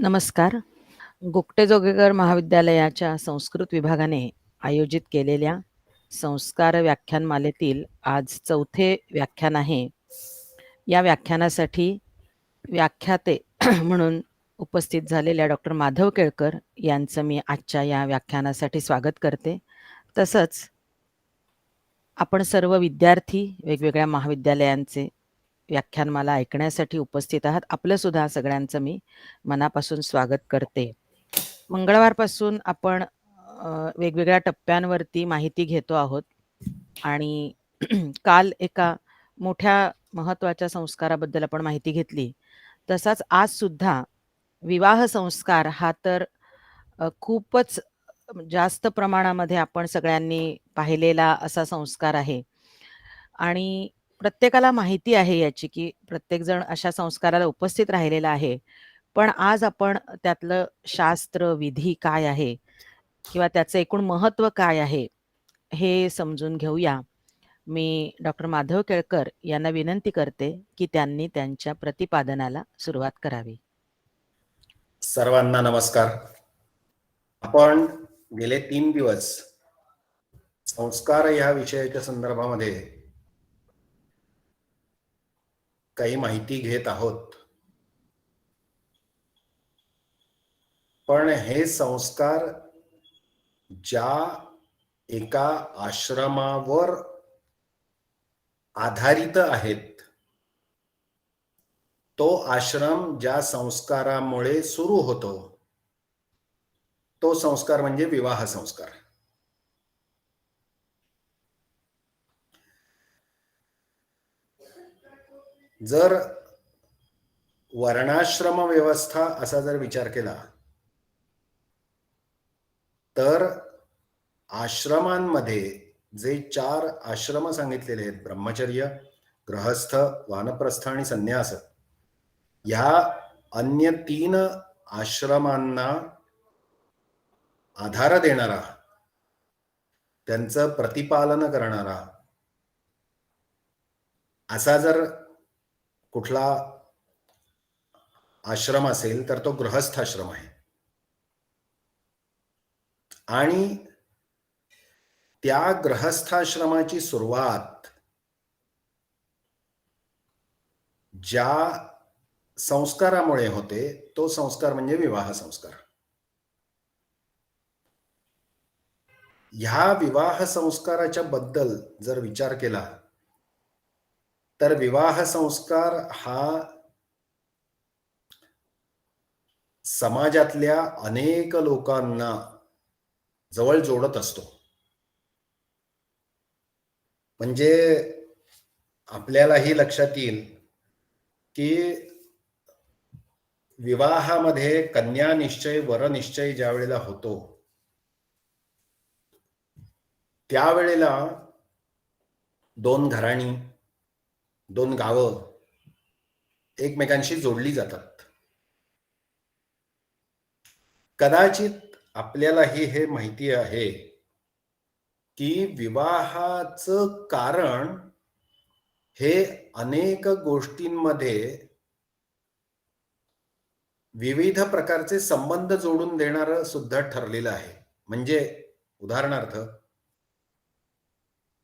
नमस्कार. गोगटे जोगेकर महाविद्यालयाच्या संस्कृत विभागाने आयोजित केलेल्या संस्कार व्याख्यानमालेतील आज 4थे व्याख्यान आहे. या व्याख्यानासाठी व्याख्याते म्हणून उपस्थित झालेल्या डॉक्टर माधव केळकर यांचं मी आजच्या या व्याख्यानासाठी स्वागत करते. तसंच आपण सर्व विद्यार्थी वेगवेगळ्या महाविद्यालयांचे व्याख्यानमाला ऐकण्यासाठी उपस्थित आहात. आपलं सुद्धा सगळ्यांचं मी मनापासून स्वागत करते. मंगळवारपासून आपण वेगवेगळ्या टप्प्यांवरती माहिती घेतो आहोत आणि काल एका मोठ्या महत्त्वाच्या संस्काराबद्दल आपण माहिती घेतली. तसाच आज सुद्धा विवाह संस्कार हा तर खूपच जास्त प्रमाणामध्ये आपण सगळ्यांनी पाहिलेला असा संस्कार आहे आणि प्रत्येकाला माहिती आहे याची, की प्रत्येकजण अशा संस्काराला उपस्थित राहिलेला आहे. पण आज आपण त्यातलं शास्त्र, विधी काय आहे किंवा त्याचं एकूण महत्त्व काय आहे, हे समजून घेऊया. मी डॉक्टर माधव केळकर यांना विनंती करते, की त्यांनी त्यांच्या प्रतिपादनाला सुरुवात करावी. सर्वांना नमस्कार. आपण गेले 3 दिवस संस्कार या विषयाच्या संदर्भामध्ये काही माहिती घेत आहोत. पण हे संस्कार ज्या एका आश्रमावर आधारित आहेत, तो आश्रम ज्या संस्कारामुळे सुरू होतो, तो संस्कार म्हणजे विवाह संस्कार. जर वर्णाश्रम व्यवस्था असा जर विचार केला तर आश्रमांमध्ये जे 4 आश्रम सांगितलेले आहेत, ब्रह्मचर्य, गृहस्थ, वानप्रस्थ आणि संन्यास, ह्या अन्य 3 आश्रमांना आधार देणारा, त्यांचं प्रतिपालन करणारा असा जर कुठला आश्रम असेल तर तो गृहस्थ आश्रम आहे. आणि त्या गृहस्थाश्रमाची सुरुवात ज्या संस्कारामुळे होते, तो संस्कार म्हणजे विवाह संस्कार. ह्या विवाह संस्काराच्या बद्दल जर विचार केला तर विवाह संस्कार हा समाजातल्या अनेक लोकांना जवळ जोडत असतो. म्हणजे आपल्यालाही लक्षात येईल की विवाहामध्ये कन्या निश्चय, वर निश्चय ज्या वेळेला होतो, त्यावेळेला 2 घराणी, 2 गावं एकमेकांशी जोडली जातात. कदाचित आपल्यालाही हे माहिती आहे की विवाहाचं कारण हे अनेक गोष्टींमध्ये विविध प्रकारचे संबंध जोडून देणारं सुद्धा ठरलेलं आहे. म्हणजे उदाहरणार्थ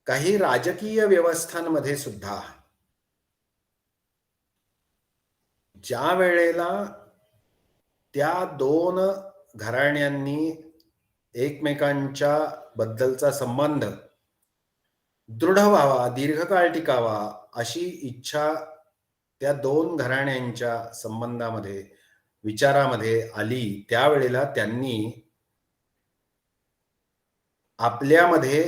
काही राजकीय व्यवस्थांमध्ये सुद्धा ज्या वेळेला त्या 2 घराण्यांनी एकमेकांच्या बद्दलचा संबंध दृढ व्हावा, दीर्घकाळ टिकावा अशी इच्छा त्या 2 घराण्यांच्या संबंधामध्ये, विचारामध्ये आली, त्यावेळेला त्यांनी आपल्यामध्ये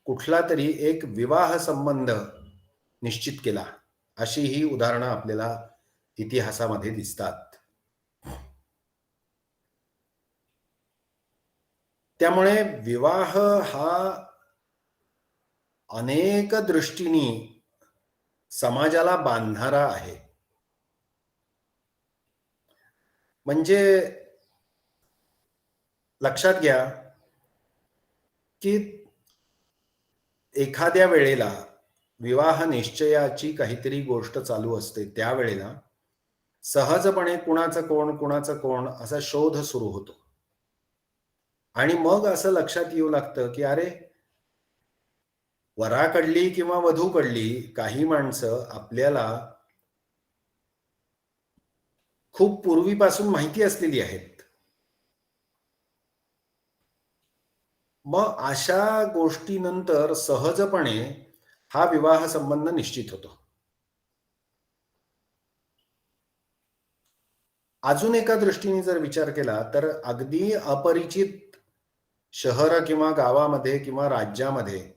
कुठला तरी एक विवाह संबंध निश्चित केला. अशी ही उदाहरणं आपल्याला इतिहासामध्ये दिसतात. त्यामुळे विवाह हा अनेक दृष्टींनी समाजाला बांधणारा आहे. म्हणजे लक्षात घ्या की एखाद्या वेळेला विवाह निश्चयाची काहीतरी गोष्ट चालू असते, त्यावेळेला सहजपणे कुणाचं कोण असा शोध सुरू होतो. आणि मग असं लक्षात येऊ लागतं, की अरे, वराकडली किंवा वधूकडली काही माणसं आपल्याला खूप पूर्वीपासून माहिती असलेली आहेत. मग अशा गोष्टीनंतर सहजपणे हा विवाह संबंध निश्चित होतो. अजून एका दृष्टीने जर विचार केला तर अगदी अपरिचित शहर किंवा गावामध्ये किंवा राज्यामध्ये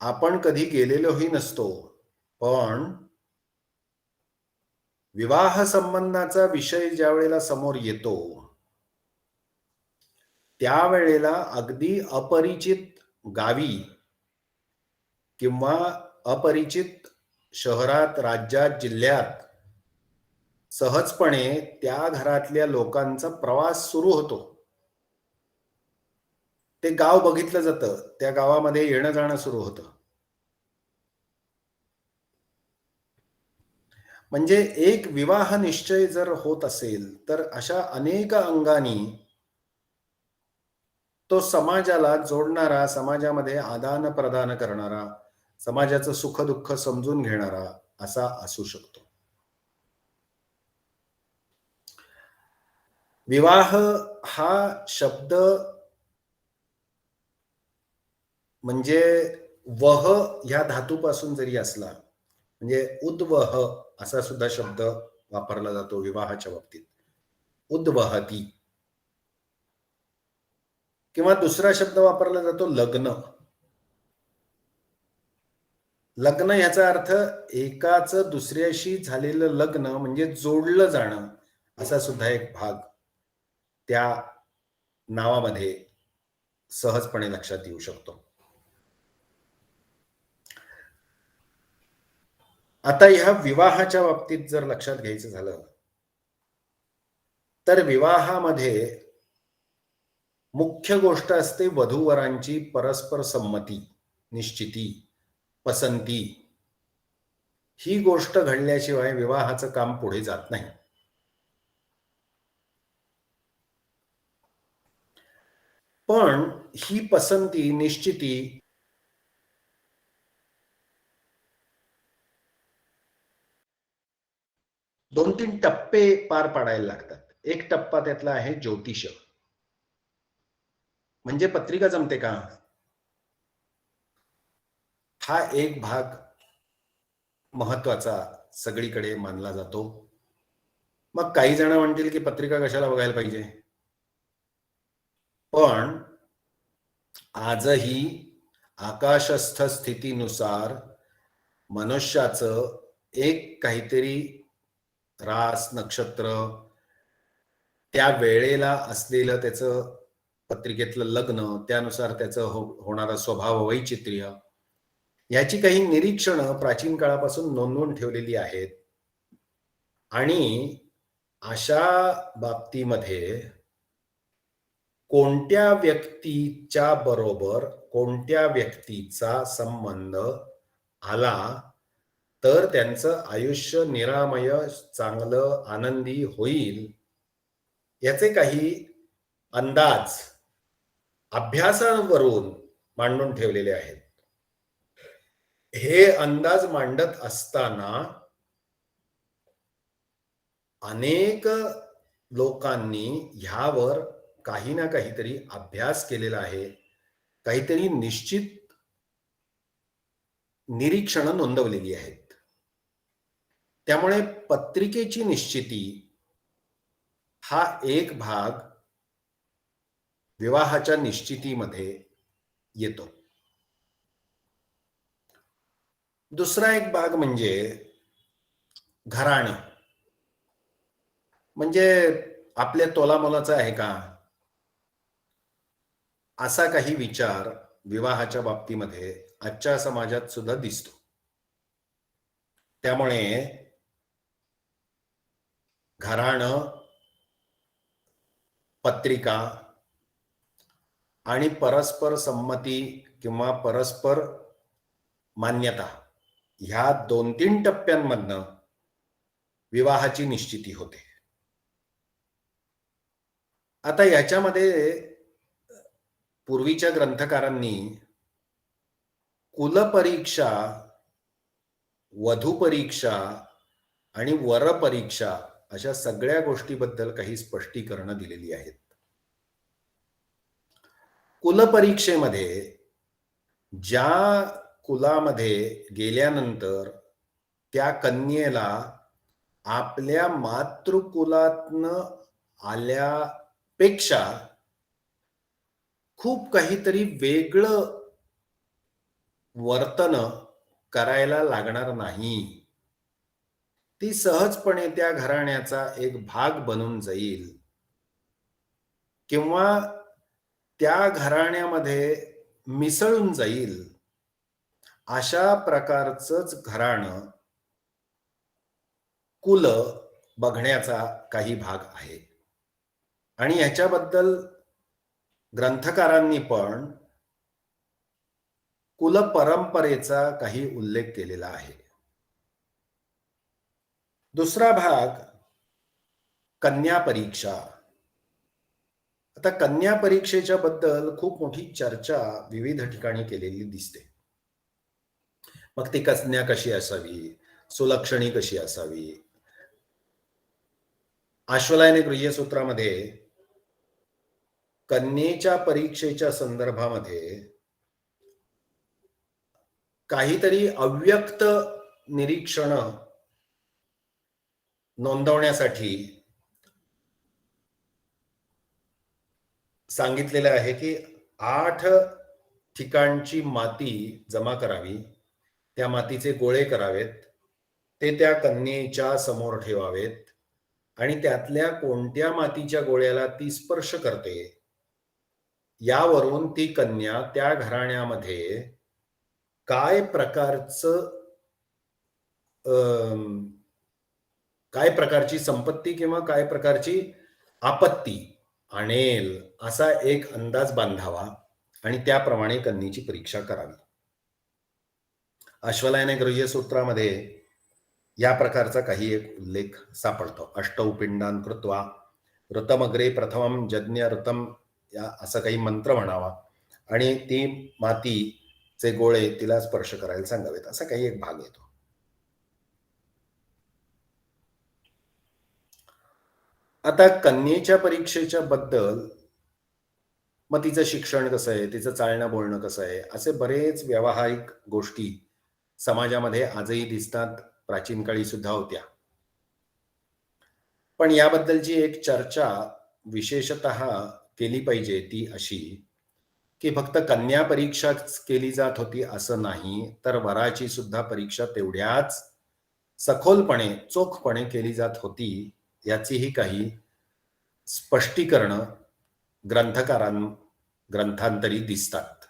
आपण कधी गेलेलोही नसतो. पण विवाह संबंधाचा विषय ज्यावेळेला समोर येतो, त्यावेळेला अगदी अपरिचित गावी किंवा अपरिचित शहरात, राज्यात, जिल्ह्यात सहजपणे त्या घरातल्या लोकांचा प्रवास सुरू होतो. ते गाव बघितलं जातं. त्या गावामध्ये येणं-जाणं सुरू होतं. म्हणजे एक विवाह निश्चय जर होत असेल, तर अशा अनेक अंगानी तो समाजाला जोडणारा, समाजामध्ये आदान-प्रदान करणारा, समाजाचं सुख-दुःख समजून घेणारा असा असू शकतो. विवाह हा शब्द म्हणजे वह ह्या धातूपासून जरी असला, म्हणजे उद्वह असा सुद्धा शब्द वापरला जातो विवाहाच्या बाबतीत. उद्वहती किंवा दुसरा शब्द वापरला जातो लग्न. लग्न ह्याचा अर्थ एकाचं दुसऱ्याशी झालेलं लग्न म्हणजे जोडलं जाणं असा सुद्धा एक भाग त्या नावामध्ये सहजपणे लक्षात येऊ शकतो. आता ह्या विवाहाच्या बाबतीत जर लक्षात घ्यायचं झालं, तर विवाहामध्ये मुख्य गोष्ट असते वधू-वरांची परस्पर संमती, निश्चिती, पसंती. ही गोष्ट घडल्याशिवाय विवाहाचं काम पुढे जात नाही. पण ही पसंती, निश्चिती दोन तीन टप्पे पार पाडायला लागतात. एक टप्पा त्यातला आहे ज्योतिष. म्हणजे पत्रिका जमते का? हा एक भाग महत्वाचा सगळीकडे मानला जातो. मग काही जण म्हणतील की पत्रिका कशाला बघायला पाहिजे? पण आजही आकाशस्थ स्थितीनुसार मनुष्याचं एक काहीतरी रास, नक्षत्र, त्या वेळेला असलेलं त्याचं पत्रिकेतलं लग्न, त्यानुसार त्याचं होणारा स्वभाव वैचित्र्य, याची काही निरीक्षणं प्राचीन काळापासून नोंदवून ठेवलेली आहेत. आणि अशा बाबतीमध्ये कोणत्या व्यक्तीच्या बरोबर कोणत्या व्यक्तीचा संबंध आला तर त्यांचं आयुष्य निरामय, चांगलं, आनंदी होईल, याचे काही अंदाज अभ्यासावरून मांडून ठेवलेले आहेत. हे अंदाज मांडत असताना अनेक लोकांनी ह्यावर काही ना काहीतरी अभ्यास केलेला आहे. काहीतरी निश्चित निरीक्षणं नोंदवलेली आहेत. त्यामुळे पत्रिकेची निश्चिती हा एक भाग विवाहाच्या निश्चितीमध्ये येतो. दुसरा एक भाग म्हणजे घराणं. म्हणजे आपल्या तोलामोलाचं आहे का? असा काही विचार विवाहाच्या बाबतीमध्ये आजच्या समाजात सुद्धा दिसतो. त्यामुळे घराणं, पत्रिका आणि परस्पर संमती किंवा परस्पर मान्यता ह्या 2-3 टप्प्यांमधनं विवाहाची निश्चिती होते. आता याच्यामध्ये पूर्वीच्या ग्रंथकारांनी कुलपरीक्षा, वधूपरीक्षा आणि वरपरीक्षा अशा सगळ्या गोष्टीबद्दल काही स्पष्टीकरणं दिलेली आहेत. कुलपरीक्षेमध्ये ज्या कुलामध्ये गेल्यानंतर त्या कन्येला आपल्या मातृकुलातनं आल्यापेक्षा खूप काहीतरी वेगळं वर्तन करायला लागणार नाही. ती सहजपणे त्या घराण्याचा एक भाग बनून जाईल किंवा त्या घराण्यामध्ये मिसळून जाईल. अशा प्रकारचंच घराणं कुल बघण्याचा काही भाग आहे. आणि ह्याच्याबद्दल ग्रंथकारांनी पण कुल परंपरेचा काही उल्लेख केलेला आहे. दुसरा भाग कन्या परीक्षा. आता कन्या परीक्षेच्या बद्दल खूप मोठी चर्चा विविध ठिकाणी केलेली दिसते. मग ती कन्या कशी असावी, सुलक्षणी कशी असावी. आश्वलायन गृह्यसूत्रामध्ये कन्येच्या परीक्षेच्या संदर्भामध्ये काहीतरी अव्यक्त निरीक्षण नोंदवण्यासाठी सांगितलेलं आहे की 8 ठिकाणची माती जमा करावी, त्या मातीचे गोळे करावेत, ते त्या कन्येच्या समोर ठेवावेत आणि त्यातल्या कोणत्या मातीच्या गोळ्याला ती स्पर्श करते यावरून ती कन्या त्या घराण्यामध्ये काय प्रकारची संपत्ती किंवा काय प्रकारची आपत्ती आणेल असा एक अंदाज बांधावा आणि त्याप्रमाणे कन्येची परीक्षा करावी. आश्वलायन गृह्यसूत्रामध्ये या प्रकारचा काही एक उल्लेख सापडतो. अष्टौ पिंडान कृत्वा ऋतमग्रे प्रथमं जज्ञ ऋतम या असं काही मंत्र म्हणावा आणि ती मातीचे गोळे तिला स्पर्श करायला सांगावेत, असा काही एक भाग येतो. आता कन्येच्या परीक्षेच्या बद्दल मग तिचं शिक्षण कसं आहे, तिचं चालणं बोलणं कसं आहे, असे बरेच व्यावहारिक गोष्टी समाजामध्ये आजही दिसतात, प्राचीन काळी सुद्धा होत्या. पण याबद्दलची एक चर्चा विशेषतः केली पाहिजे ती अशी की फक्त कन्या परीक्षाच केली जात होती असं नाही, तर वराची सुद्धा परीक्षा तेवढ्याच सखोलपणे, चोखपणे केली जात होती, याचीही काही स्पष्टीकरणं ग्रंथांतरी दिसतात.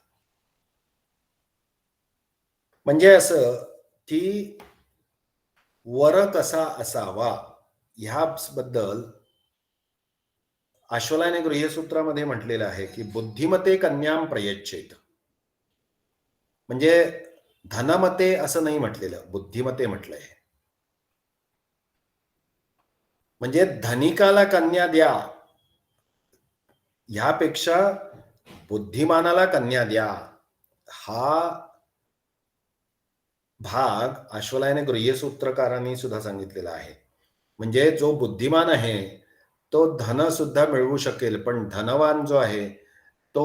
म्हणजे असं की वर कसा असावा ह्याबद्दल आश्वलायन गृह्यसूत्रामध्ये म्हटलेलं आहे की बुद्धिमते कन्याम प्रयच्छेत. म्हणजे धनमते असं नाही म्हटलेलं, बुद्धिमते म्हटलंय. म्हणजे धनिकाला कन्या द्या ह्यापेक्षा बुद्धिमानाला कन्या द्या, हा भाग आश्वलायन गृह्यसूत्रकारांनी सुद्धा सांगितलेला आहे. म्हणजे जो बुद्धिमान आहे तो धन सुद्धा मिळवू शकेल, पण धनवान जो आहे तो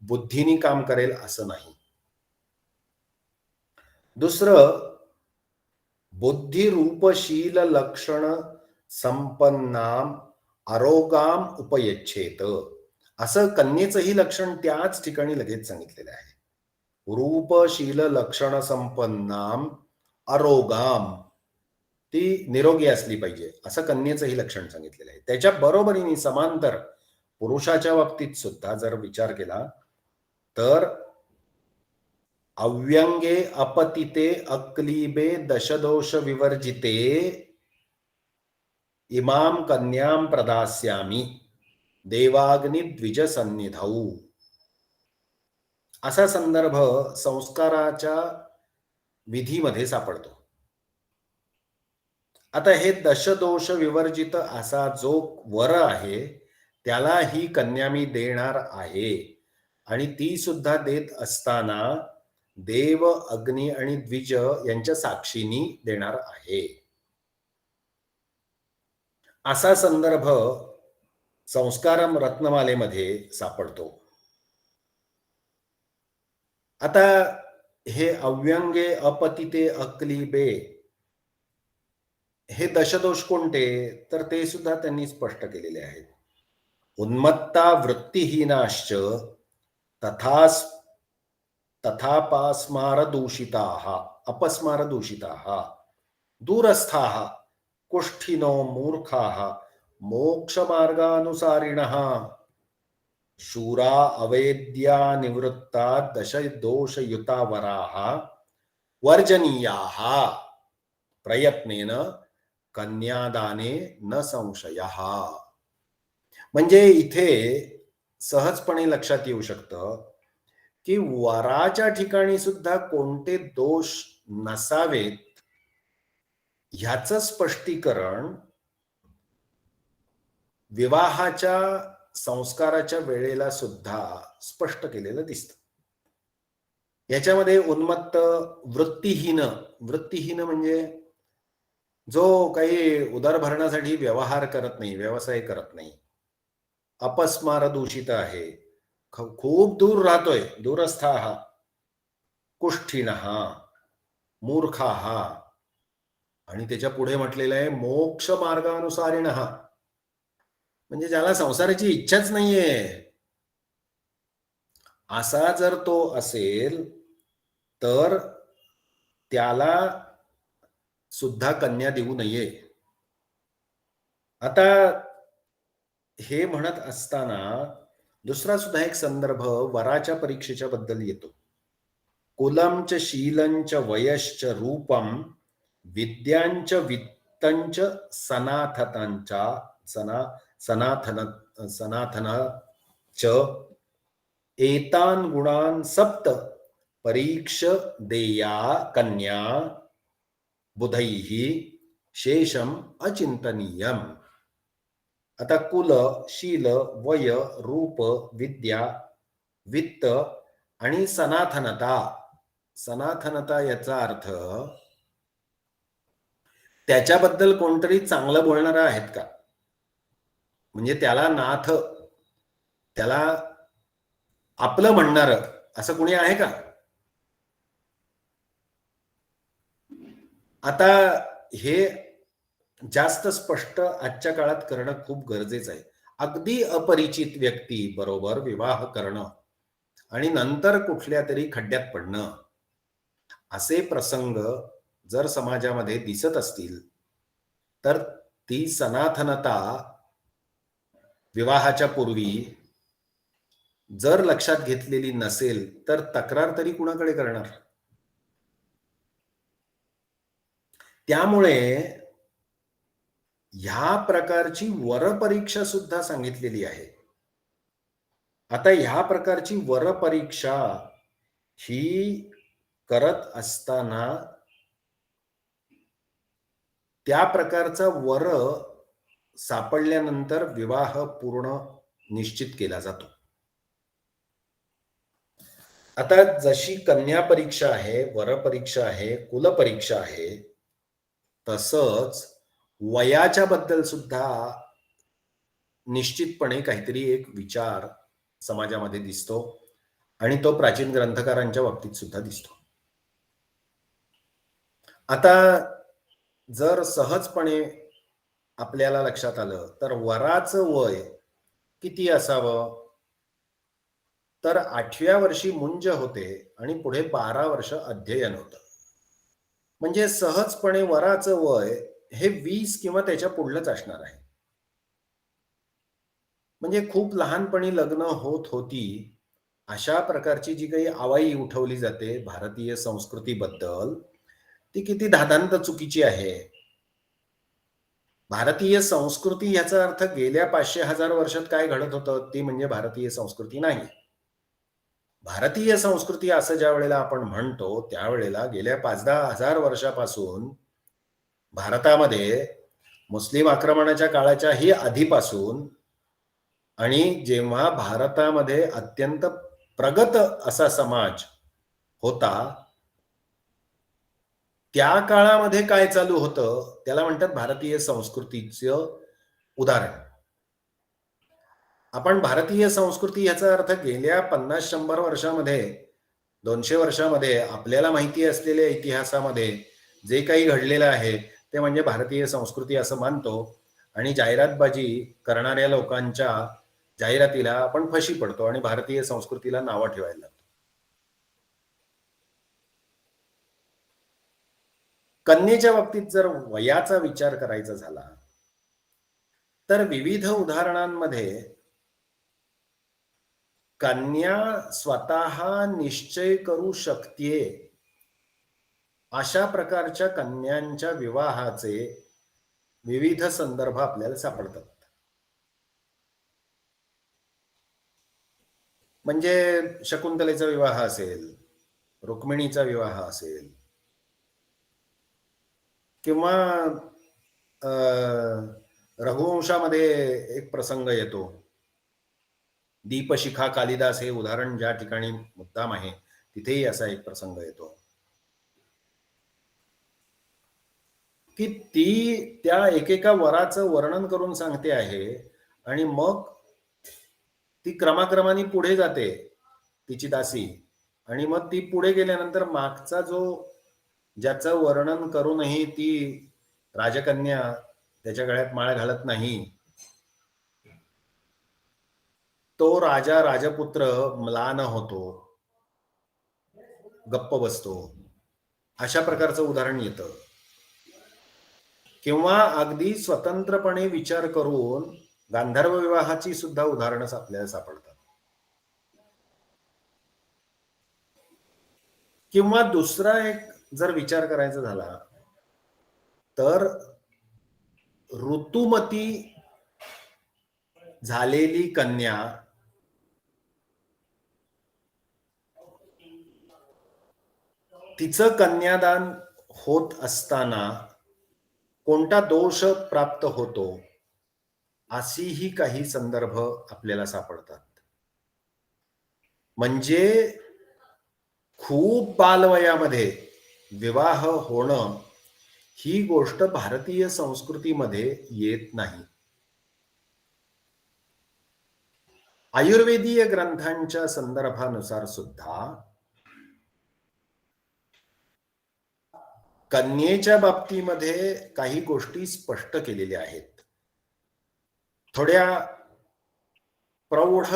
बुद्धीनी काम करेल असं नाही. दुसरं, बुद्धिरूपशील लक्षण संपन्नाम आरोगाम उपयच्छेत, असं कन्येचंही लक्षण त्याच ठिकाणी लगेच सांगितलेलं आहे. रूपशील लक्षण संपन्नाम आरोगाम, ती निरोगी असली पाहिजे असं कन्येचंही लक्षण सांगितलेलं आहे. त्याच्या बरोबरीने समांतर पुरुषाच्या बाबतीत सुद्धा जर विचार केला तर अव्यंगे अपतिते अक्लीबे दशदोष विवर्जिते इमाम कन्याम प्रदास्यामी देवाग्नि द्विज सन्निधौ, असा संदर्भ संस्काराच्या विधीमध्ये सापडतो. आता हे दशदोष विवर्जित असा जो वर आहे त्याला ही कन्या मी देणार आहे आणि ती सुद्धा देत असताना देव, अग्नी आणि द्विज यांच्या साक्षीनी देणार आहे. असा संदर्भ संस्कारम रत्नमालेमध्ये सापडतो. आता हे अव्यंगे, अपतिते, अक्लिबे हे दशदोष कोणते? तर ते सुद्धा त्यांनी स्पष्ट केलेले आहेत. उन्मत्ता वृत्तिहीनाश्च तथास तथापास्मारदूषिताः अपस्मारदूषिताः दूरस्थाः कुष्ठिनो मूर्खाः मोक्षमार्गानुसारिणः शूरा अवेद्या निवृत्ता दशदोषयुता वराः वर्जनीयाः प्रयत्नेन कन्यादाने न संशयः. म्हणजे इथे सहजपणे लक्षात येऊ शकतं की वराच्या ठिकाणी सुद्धा कोणते दोष नसावेत ह्याचं स्पष्टीकरण विवाहाच्या संस्काराच्या वेळेला सुद्धा स्पष्ट केलेलं दिसतं. याच्यामध्ये उन्मत्त, वृत्तिहीन म्हणजे जो काही उदरभरणासाठी व्यवहार करत नाही, व्यवसाय करत नाही, अपस्मार दूषित आहे, खूप दूर राहतोय, दूरस्थाः कुष्ठिनः मूर्खाः आणि त्याच्या पुढे म्हटलेलं आहे मोक्ष मार्गानुसारिणः म्हणजे ज्याला संसाराची इच्छाच नाहीये असा जर तो असेल तर त्याला सुद्धा कन्या देऊ नये. आता हे म्हणत असताना दुसरा सुद्धा एक संदर्भ वराच्या परीक्षेच्या बद्दल येतो. कुलंच शीलंच वयश्च रूपम विद्यांच वित्तंच सनाथनच एतान गुणान सप्त परीक्ष देया कन्या बुधैः शेषम अचिंतनीयम. आता कुल, शील, वय, रूप, विद्या, वित्त आणि सनाथनता याचा अर्थ त्याच्याबद्दल कोणतरी चांगलं बोलणारं आहेत का, म्हणजे त्याला नाथ, त्याला आपलं म्हणणारं असं कोणी आहे का? आता हे जास्त स्पष्ट आजच्या काळात करणं खूप गरजेचं आहे. अगदी अपरिचित व्यक्ती बरोबर विवाह करणं आणि नंतर कुठल्या तरी खड्ड्यात पडणं असे प्रसंग जर समाजामध्ये दिसत असतील तर ती सनातनता विवाहाच्या पूर्वी जर लक्षात घेतलेली नसेल तर तक्रार तरी कुणाकडे करणार? त्यामुळे ह्या प्रकारची वरपरीक्षा सुद्धा सांगितलेली आहे. आता ह्या प्रकारची वरपरीक्षा ही करत असताना त्या प्रकारचा वर सापडल्यानंतर विवाह पूर्ण निश्चित केला जातो. आता जशी कन्या परीक्षा आहे, वरपरीक्षा आहे, कुलपरीक्षा आहे, तसंच वयाच्या बद्दल सुद्धा निश्चितपणे काहीतरी एक विचार समाजामध्ये दिसतो आणि तो प्राचीन ग्रंथकारांच्या बाबतीत सुद्धा दिसतो. आता जर सहजपणे आपल्याला लक्षात आलं तर वराचं वय किती असावं? तर 8व्या वर्षी मुंज होते आणि पुढे 12 वर्ष अध्ययन होतं. म्हणजे सहजपणे वराचं वय हे 20 किंवा त्याच्या पुढलंच असणार आहे. म्हणजे खूप लहानपणी लग्न होत होती अशा प्रकारची जी काही आवाई उठवली जाते भारतीय संस्कृतीबद्दल ती किती धादांत चुकीची आहे. भारतीय संस्कृती याचा अर्थ गेल्या 500,000 वर्षात काय घडत होतं ती म्हणजे भारतीय संस्कृती नाही. भारतीय संस्कृती असं ज्या वेळेला आपण म्हणतो त्यावेळेला गेल्या 5-10 हजार वर्षापासून भारतामध्ये मुस्लिम आक्रमणाच्या काळाच्याही आधीपासून आणि जेव्हा भारतामध्ये अत्यंत प्रगत असा समाज होता, त्या काळामध्ये काय चालू होतं त्याला म्हणतात भारतीय संस्कृतीचं उदाहरण. आपण भारतीय संस्कृती याचा अर्थ गेल्या 50-100 वर्षामध्ये, 200 वर्षामध्ये आपल्याला माहिती असलेल्या इतिहासामध्ये जे काही घडलेलं आहे ते म्हणजे भारतीय संस्कृती असं मानतो आणि जाहिरातबाजी करणाऱ्या लोकांच्या जाहिरातीला आपण फशी पडतो आणि भारतीय संस्कृतीला नावं ठेवायला लागतो. कन्येच्या बाबतीत जर वयाचा विचार करायचा झाला तर विविध उदाहरणांमध्ये कन्या स्वतः निश्चय करू शकते अशा प्रकारच्या कन्यांच्या विवाहाचे विविध संदर्भ आपल्याला सापडतात. म्हणजे शकुंतलेचा विवाह असेल, रुक्मिणीचा विवाह असेल किंवा रघुवंशामध्ये एक प्रसंग येतो, दीपशिखा कालिदास हे उदाहरण ज्या ठिकाणी मुद्दाम आहे तिथेही असा एक प्रसंग येतो की ती त्या एकेका वराचं वर्णन करून सांगते आहे आणि मग ती क्रमाक्रमाने पुढे जाते तिची दासी आणि मग ती पुढे गेल्यानंतर मागचा जो ज्याचं वर्णन करूनही ती राजकन्या त्याच्या गळ्यात माळ घालत नाही, तो राजा राजपुत्र म्लान होतो, गप्प बसतो. अशा प्रकारचं उदाहरण येतं. किंवा अगदी स्वतंत्रपणे विचार करून गांधर्व विवाहाची सुद्धा उदाहरणं आपल्याला सापडतात. किंवा दुसरा एक जर विचार करायचा झाला तर ऋतुमती झालेली कन्या तिचं कन्यादान होत असताना कोणता दोष प्राप्त होतो अशीही काही संदर्भ आपल्याला सापडतात. म्हणजे खूप बालवयामध्ये विवाह होणं ही गोष्ट भारतीय संस्कृतीमध्ये येत नाही. आयुर्वेदीय ग्रंथांच्या संदर्भानुसार सुद्धा कन्येच्या बाबतीमध्ये काही गोष्टी स्पष्ट केलेल्या आहेत. थोड्या प्रौढ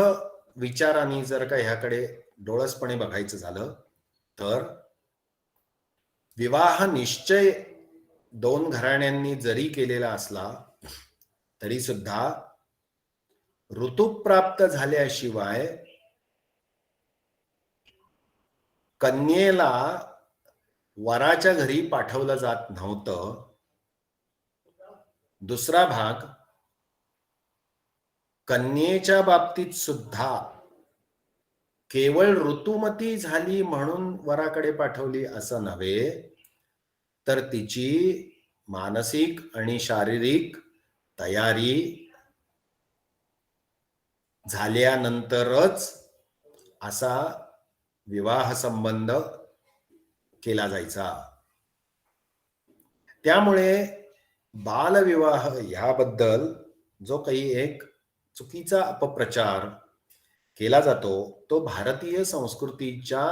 विचारांनी जर का ह्याकडे डोळसपणे बघायचं झालं तर विवाह निश्चय दोन घराण्यांनी जरी केलेला असला तरी सुद्धा ऋतुप्राप्त झाल्याशिवाय कन्येला वराच्या घरी पाठवलं जात नव्हतं. दुसरा भाग, कन्येच्या बाबतीत सुद्धा केवळ ऋतुमती झाली म्हणून वराकडे पाठवली असं नव्हे, तर तिची मानसिक आणि शारीरिक तयारी झाल्यानंतरच असा विवाह संबंध केला जायचा. त्यामुळे बालविवाह ह्याबद्दल जो काही एक चुकीचा अपप्रचार केला जातो तो भारतीय संस्कृतीच्या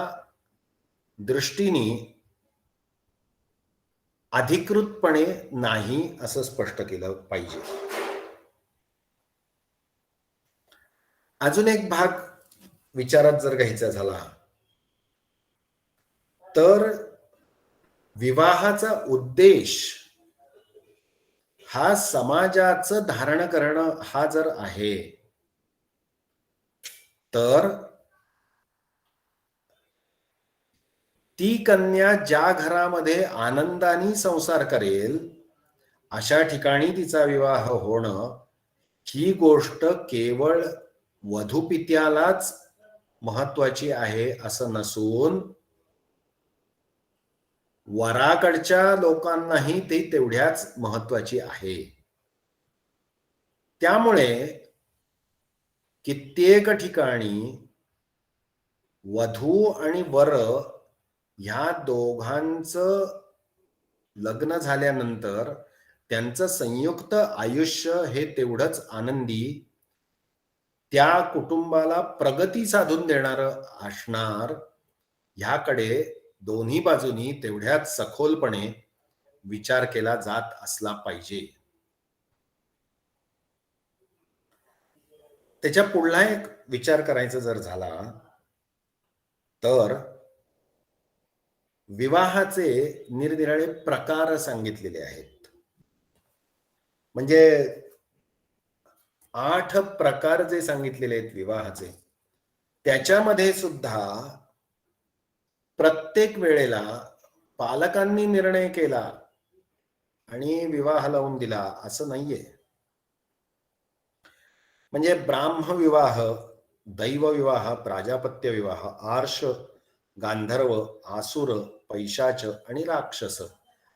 दृष्टीने अधिकृतपणे नाही असं स्पष्ट केलं पाहिजे. अजून एक भाग विचारात जर घ्यायचा झाला तर विवाहाचा उद्देश हा समाजाचं धारण करणं हा जर आहे तर ती कन्या ज्या घरामध्ये आनंदाने संसार करेल अशा ठिकाणी तिचा विवाह होणं ही गोष्ट केवळ वधूपित्यालाच महत्वाची आहे असं नसून वराकडच्या लोकांनाही ती तेवढ्याच महत्वाची आहे. त्यामुळे कित्येक ठिकाणी वधू आणि वर ह्या दोघांचं लग्न झाल्यानंतर त्यांचं संयुक्त आयुष्य हे तेवढंच आनंदी, त्या कुटुंबाला प्रगती साधून देणारं असणार, ह्याकडे दोन्ही बाजूनी तेवढ्याच सखोलपणे विचार केला जात असला पाहिजे. त्याच्या पुढला एक विचार करायचा जर झाला, तर विवाहाचे निरनिराळे प्रकार सांगितलेले आहेत. म्हणजे 8 प्रकार जे सांगितलेले आहेत विवाहाचे, त्याच्यामध्ये सुद्धा प्रत्येक वेळेला पालकांनी निर्णय केला आणि विवाह लावून दिला असं नाहीये. म्हणजे ब्राह्मविवाह, दैवविवाह, प्राजापत्य विवाह, आर्ष, गांधर्व, आसुर, पैशाच आणि राक्षस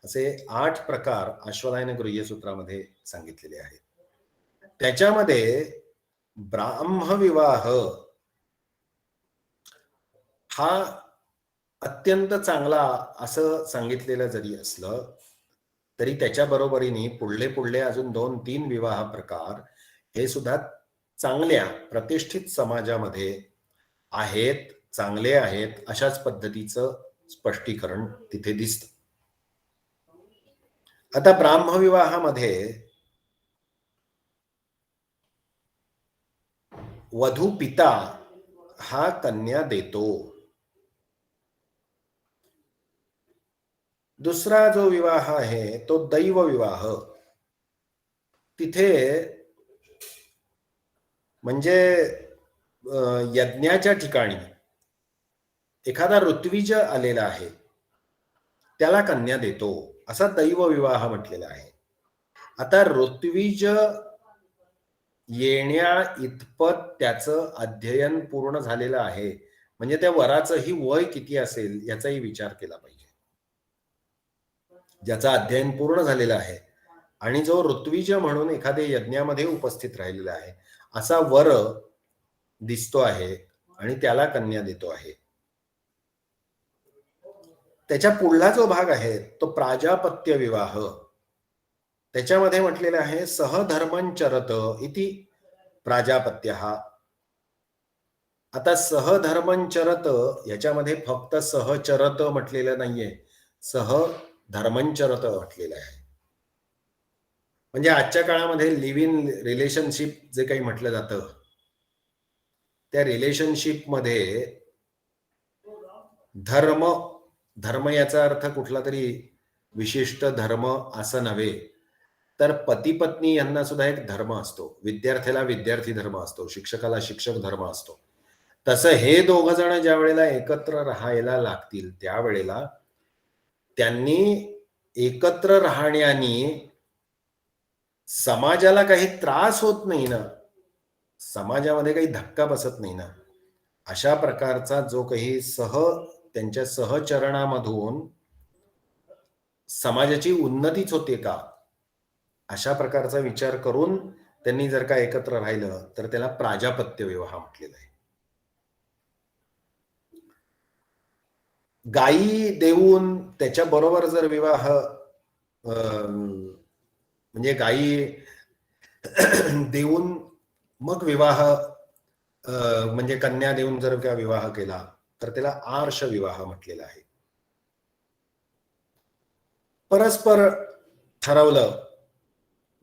असे 8 प्रकार अश्वलायन गृह्यसूत्रामध्ये सांगितलेले आहेत. त्याच्यामध्ये ब्राह्मविवाह हा अत्यंत चांगला असं सांगितलेलं जरी असलं, तरी त्याच्या बरोबरीने पुढले अजून 2-3 विवाह प्रकार हे सुद्धा चांगल्या प्रतिष्ठित समाजामध्ये आहेत, चांगले आहेत, अशाच पद्धतीचं स्पष्टीकरण तिथे दिसतं. आता ब्राह्मविवाहामध्ये वधू पिता हा कन्या देतो. दुसरा जो विवाह आहे तो दैव विवाह. तिथे म्हणजे यज्ञाच्या ठिकाणी एखादा ऋत्विज आलेला आहे, त्याला कन्या देतो, असा दैव विवाह म्हटलेला आहे. आता ऋत्विज येण्या इतपत त्याचं अध्ययन पूर्ण झालेलं आहे, म्हणजे त्या वराचंही वय किती असेल याचाही विचार केला पाहिजे. ज्याचं अध्ययन पूर्ण झालेलं आहे आणि जो ऋत्विज म्हणून एखाद्या यज्ञामध्ये उपस्थित राहिलेला आहे, असा वर दिसतो आहे आणि त्याला कन्या देतो आहे. त्याच्या पुढला जो भाग आहे तो प्राजापत्य विवाह. त्याच्यामध्ये म्हटलेलं आहे सहधर्मंचरत इति प्राजापत्यः. आता सहधर्मंचरत याच्यामध्ये फक्त सहचरत म्हटलेलं नाहीये, सहधर्मंचरत म्हटलेलं आहे. म्हणजे आजच्या काळामध्ये लिव्ह इन रिलेशनशिप जे काही म्हटलं जातं, त्या रिलेशनशिप मध्ये धर्म याचा अर्थ कुठला तरी विशिष्ट धर्म असं नव्हे, तर पती पत्नी यांना सुद्धा एक धर्म असतो, विद्यार्थ्याला विद्यार्थी धर्म असतो, शिक्षकाला शिक्षक धर्म असतो. तसं हे दोघ जण ज्या वेळेला एकत्र राहायला लागतील त्यावेळेला त्यांनी एकत्र राहण्याने समाजाला काही त्रास होत नाही ना, समाजामध्ये काही धक्का बसत नाही ना, अशा प्रकारचा जो काही त्यांच्या सहचरणामधून समाजाची उन्नतीच होते का, अशा प्रकारचा विचार करून त्यांनी जर का एकत्र राहिलं तर त्याला प्राजापत्य विवाह म्हटलेला आहे. गायी देऊन त्याच्याबरोबर जर विवाह म्हणजे गायी देऊन मग विवाह म्हणजे कन्या देऊन जर का विवाह केला तर त्याला आर्ष विवाह म्हटलेला आहे. परस्पर ठरवलं,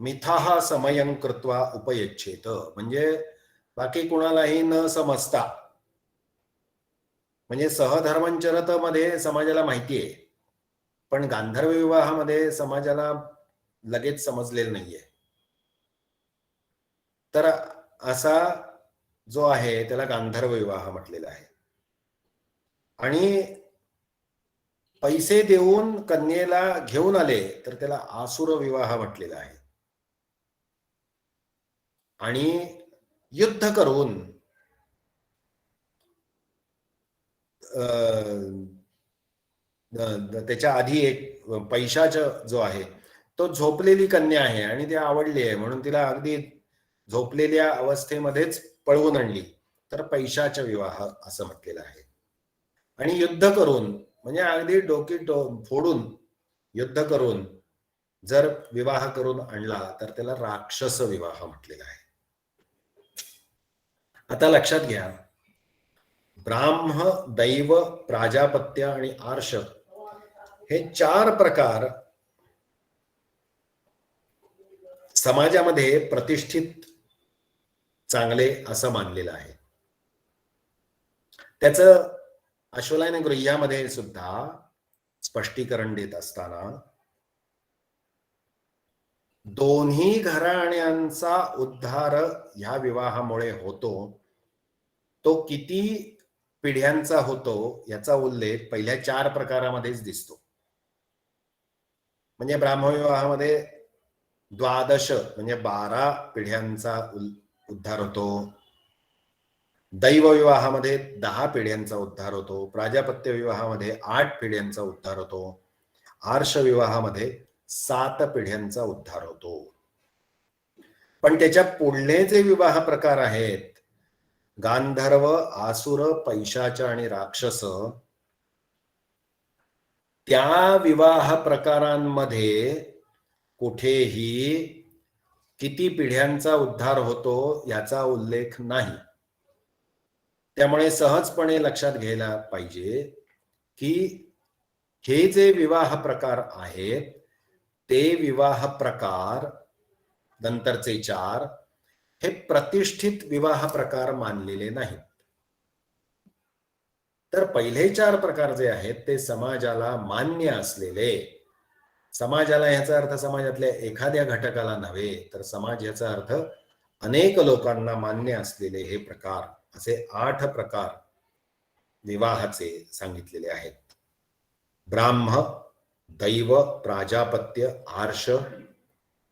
मिथाः समयं कृत्वा उपयच्छेत, म्हणजे बाकी कुणालाही न समजता. म्हणजे सहधर्मंचरत मध्ये समाजाला माहिती आहे, पण गांधर्व विवाहामध्ये समाजाला लगेच समजलेलं नाहीये. तर असा जो आहे त्याला गांधर्व विवाह म्हटलेला आहे. आणि पैसे देऊन कन्येला घेऊन आले तर त्याला आसुर विवाह म्हटलेला आहे. आणि युद्ध करून त्याच्या आधी एक पैशाच जो आहे तो झोपलेली कन्या आहे आणि ती आवडली आहे म्हणून तिला अगदी झोपलेल्या अवस्थेमध्येच पळवून आणली, तर पैशाचा विवाह असं म्हटलेलं आहे. आणि युद्ध करून म्हणजे अगदी डोकी फोडून युद्ध करून जर विवाह करून आणला तर त्याला राक्षस विवाह म्हटलेला आहे. आता लक्षात घ्या, ब्राह्म, दैव, प्राजापत्य आणि आर्ष हे 4 प्रकार समाजामध्ये प्रतिष्ठित चांगले असं मानलेलं आहे. त्याचं अश्वलायन गृह्यामध्ये सुद्धा स्पष्टीकरण देत असताना दोन्ही घराण्यांचा उद्धार ह्या विवाहामुळे होतो. तो किती पिढ्यांचा होतो याचा उल्लेख पहिल्या 4 प्रकारामध्येच दिसतो. म्हणजे ब्राह्मविवाहामध्ये 12 म्हणजे 12 पिढ्यांचा उद्धार होतो. दैव विवाहामध्ये 10 पिढ्यांचा उद्धार होतो. प्राजापत्य विवाहामध्ये 8 पिढ्यांचा उद्धार होतो. आर्ष विवाहामध्ये 7 पिढ्यांचा उद्धार होतो. पण त्याच्या पुढले जे विवाह प्रकार आहेत, गांधर्व, आसुर, पैशाच आणि राक्षस, त्या विवाह प्रकारांमध्ये कुठेही किती पिढ्यांचा उद्धार होतो याचा उल्लेख नाही. त्यामुळे सहजपणे लक्षात घ्यायला पाहिजे की हे जे विवाह प्रकार आहेत ते विवाह प्रकार नंतरचे 4 हे प्रतिष्ठित विवाह प्रकार मानलेले नाहीत. तर पहिले 4 प्रकार जे आहेत ते समाजाला मान्य असलेले, समाजाला याचा अर्थ समाजातल्या एखाद्या घटकाला नव्हे तर समाज याचा अर्थ अनेक लोकांना मान्य असलेले हे प्रकार, असे 8 प्रकार विवाहाचे सांगितलेले आहेत. ब्राह्म, दैव, प्राजापत्य, आर्ष,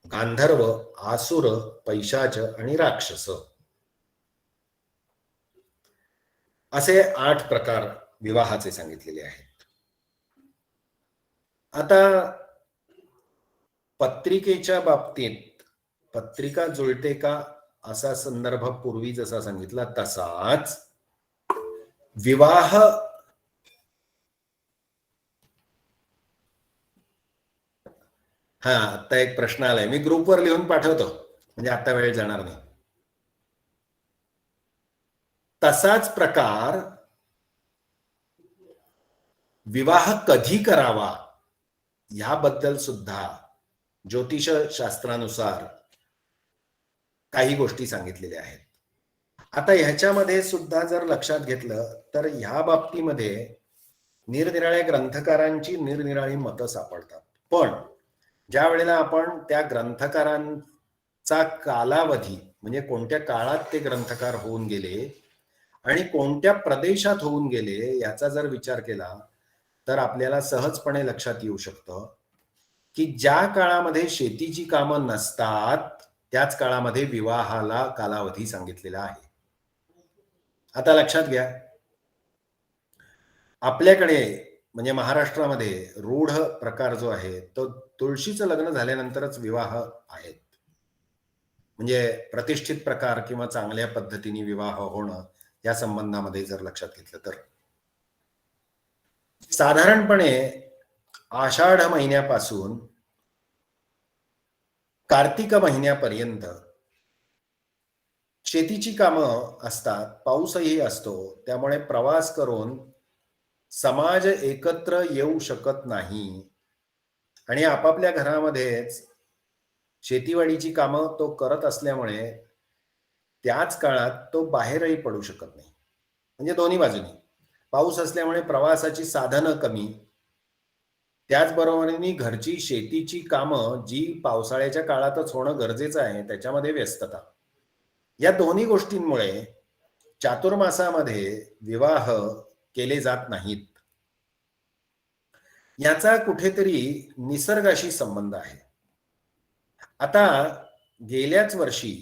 गांधर्व, आसुर, पैशाच आणि राक्षस असे 8 प्रकार विवाहाचे सांगितलेले आहेत. आता पत्रिकेच्या बाबतीत पत्रिका जुळते का असा संदर्भ पूर्वी जसा सांगितला तसाच विवाह आता एक प्रश्न आलाय, मी ग्रुपवर लिहून पाठवतो म्हणजे आता वेळ जाणार नाही. तसाच प्रकार विवाह कधी करावा याबद्दल सुद्धा ज्योतिष शास्त्रानुसार काही गोष्टी सांगितलेल्या आहेत. आता ह्याच्यामध्ये सुद्धा जर लक्षात घेतलं तर ह्या बाबतीमध्ये निरनिराळ्या ग्रंथकारांची निरनिराळी मतं सापडतात. पण ज्या वेळेला आपण त्या ग्रंथकारांचा कालावधी म्हणजे कोणत्या काळात ते ग्रंथकार होऊन गेले आणि कोणत्या प्रदेशात होऊन गेले याचा जर विचार केला तर आपल्याला सहजपणे लक्षात येऊ शकतं की ज्या काळामध्ये शेतीची कामं नसतात त्याच काळामध्ये विवाहाला कालावधी सांगितलेला आहे. आता लक्षात घ्या, आपल्याकडे म्हणजे महाराष्ट्रामध्ये रूढ प्रकार जो आहे तो तुळशीचं लग्न झाल्यानंतरच विवाह आहेत. म्हणजे प्रतिष्ठित प्रकार किंवा चांगल्या पद्धतीने विवाह होणं या संबंधामध्ये जर लक्षात घेतलं तर साधारणपणे आषाढ महिन्यापासून कार्तिक महिन्यापर्यंत शेतीची कामं असतात, पाऊसही असतो, त्यामुळे प्रवास करून समाज एकत्र येऊ शकत नाही आणि आपापल्या घरामध्येच शेतीवाडीची कामं तो करत असल्यामुळे त्याच काळात तो बाहेरही पडू शकत नाही. म्हणजे दोन्ही बाजूनी पाऊस असल्यामुळे प्रवासाची साधनं कमी, त्याचबरोबरीने घरची शेतीची कामं जी पावसाळ्याच्या काळातच होणं गरजेचं आहे त्याच्यामध्ये व्यस्तता, या दोन्ही गोष्टींमुळे चातुर्मासामध्ये विवाह केले जात नाहीत. याचा कुठेतरी निसर्गाशी संबंध आहे. आता गेल्याच वर्षी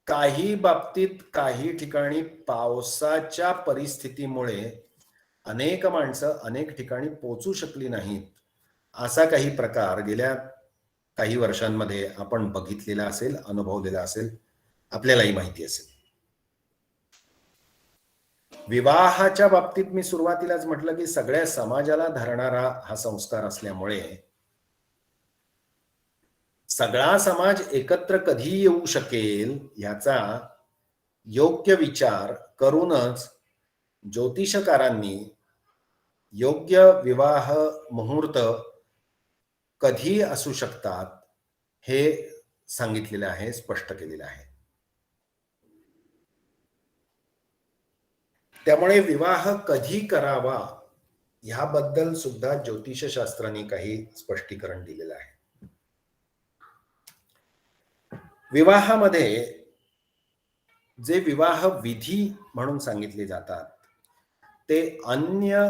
काही बाबतीत काही ठिकाणी पावसाच्या परिस्थितीमुळे अनेक माणसं अनेक ठिकाणी पोहोचू शकली नाहीत, असा काही प्रकार गेल्या काही वर्षांमध्ये आपण बघितलेला असेल, अनुभवलेला असेल, आपल्यालाही माहिती असेल. विवाहाच्या बाबतीत मी सुरुवातीलाच म्हटलं की सगळ्या समाजाला धरणारा हा संस्कार असल्यामुळे सगळा समाज एकत्र कधी येऊ शकेल याचा योग्य विचार करूनच ज्योतिषकारांनी योग्य विवाह मुहूर्त कधी असू शकतात हे सांगितलेलं आहे, स्पष्ट केलेलं आहे. त्यामुळे विवाह कधी करावा याबद्दल सुद्धा ज्योतिषशास्त्राने काही स्पष्टीकरण दिलेलं आहे. विवाहामध्ये जे विवाह विधी म्हणून सांगितले जातात ते अन्य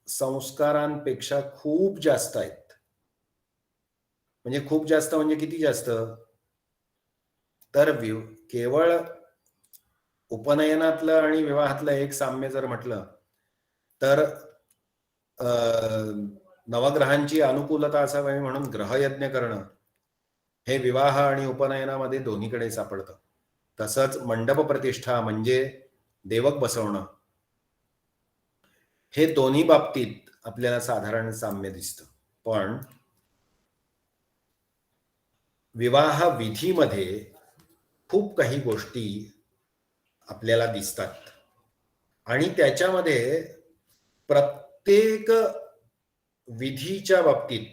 संस्कारांपेक्षा खूप जास्त आहेत. म्हणजे खूप जास्त म्हणजे किती जास्त? तर केवळ उपनयनातलं आणि विवाहातलं एक साम्य जर म्हटलं तर नवग्रहांची अनुकूलता असावी म्हणून ग्रहयज्ञ करणं हे विवाह आणि उपनयनामध्ये दोन्हीकडे सापडतं. तसंच मंडप प्रतिष्ठा म्हणजे देवक बसवणं हे दोन्ही बाबतीत आपल्याला साधारण साम्य दिसतं. पण विवाह विधीमध्ये खूप काही गोष्टी आपल्याला दिसतात आणि त्याच्यामध्ये प्रत्येक विधीच्या बाबतीत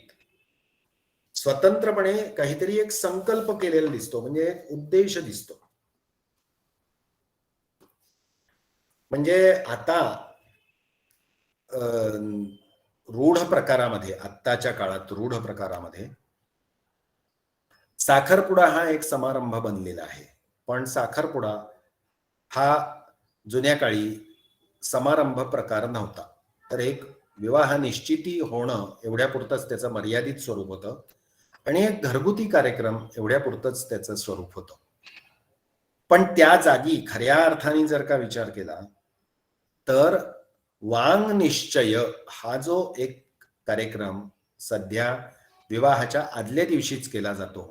स्वतंत्रपणे काहीतरी एक संकल्प केलेला दिसतो, म्हणजे एक उद्देश दिसतो. म्हणजे आता रूढ प्रकारामध्ये, आत्ताच्या काळात रूढ प्रकारामध्ये साखरपुडा हा एक समारंभ बनलेला आहे. पण साखरपुडा हा जुन्या काळी समारंभ प्रकार नव्हता. तर एक विवाह निश्चिती होणं एवढ्यापुरतंच त्याचं मर्यादित स्वरूप होतं आणि एक घरगुती कार्यक्रम एवढ्यापुरतंच त्याचं स्वरूप होतं. पण त्या जागी खऱ्या अर्थाने जर का विचार केला तर वांग निश्चय हा जो एक कार्यक्रम सध्या विवाहाच्या आदल्या दिवशीच केला जातो,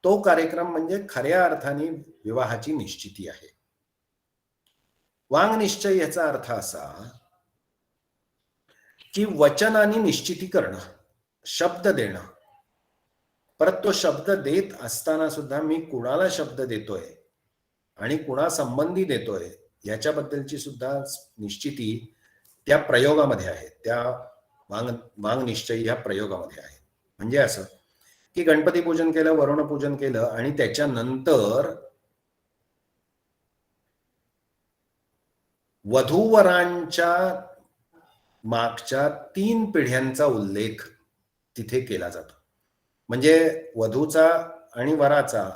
तो कार्यक्रम म्हणजे खऱ्या अर्थाने विवाहाची निश्चिती आहे. वांग निश्चय याचा अर्थ असा की वचनाने निश्चिती करणं, शब्द देणं. परत तो शब्द देत असताना सुद्धा मी कुणाला शब्द देतोय आणि कुणा संबंधी देतोय याच्याबद्दलची सुद्धा निश्चिती त्या प्रयोगामध्ये आहे. त्या वांग निश्चय या प्रयोगामध्ये आहे. म्हणजे असं की गणपती पूजन केलं, वरुण पूजन केलं आणि त्याच्यानंतर वधूवरांच्या मागच्या 3 पिढ्यांचा उल्लेख तिथे केला जातो. म्हणजे वधूचा आणि वराचा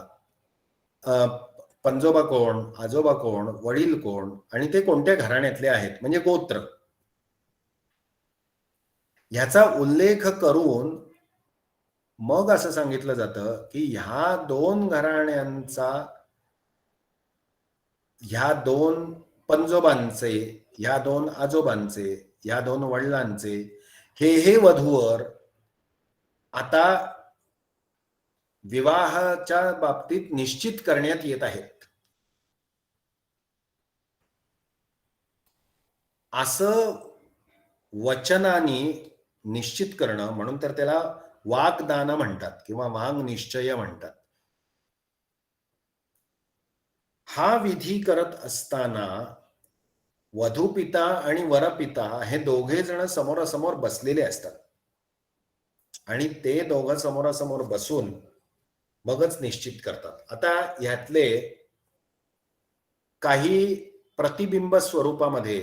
पंजोबा कोण, आजोबा कोण, वडील कोण आणि ते कोणत्या घराण्यातले आहेत म्हणजे गोत्र, ह्याचा उल्लेख करून मग असं सांगितलं जातं की ह्या 2 घराण्यांचा, ह्या 2 पंजोबांचे, ह्या 2 आजोबांचे, ह्या 2 वडिलांचे हे वधूवर आता विवाहाच्या बाबतीत निश्चित करण्यात येत आहेत. असं वचनाने निश्चित करणं, म्हणून तर त्याला वाग्दान म्हणतात किंवा वांग निश्चय म्हणतात. हा विधी करत असताना वधूपिता आणि वरपिता हे दोघे जण समोरासमोर बसलेले असतात आणि ते दोघं समोरासमोर बसून मगच निश्चित करतात. आता यातले काही प्रतिबिंब स्वरूपामध्ये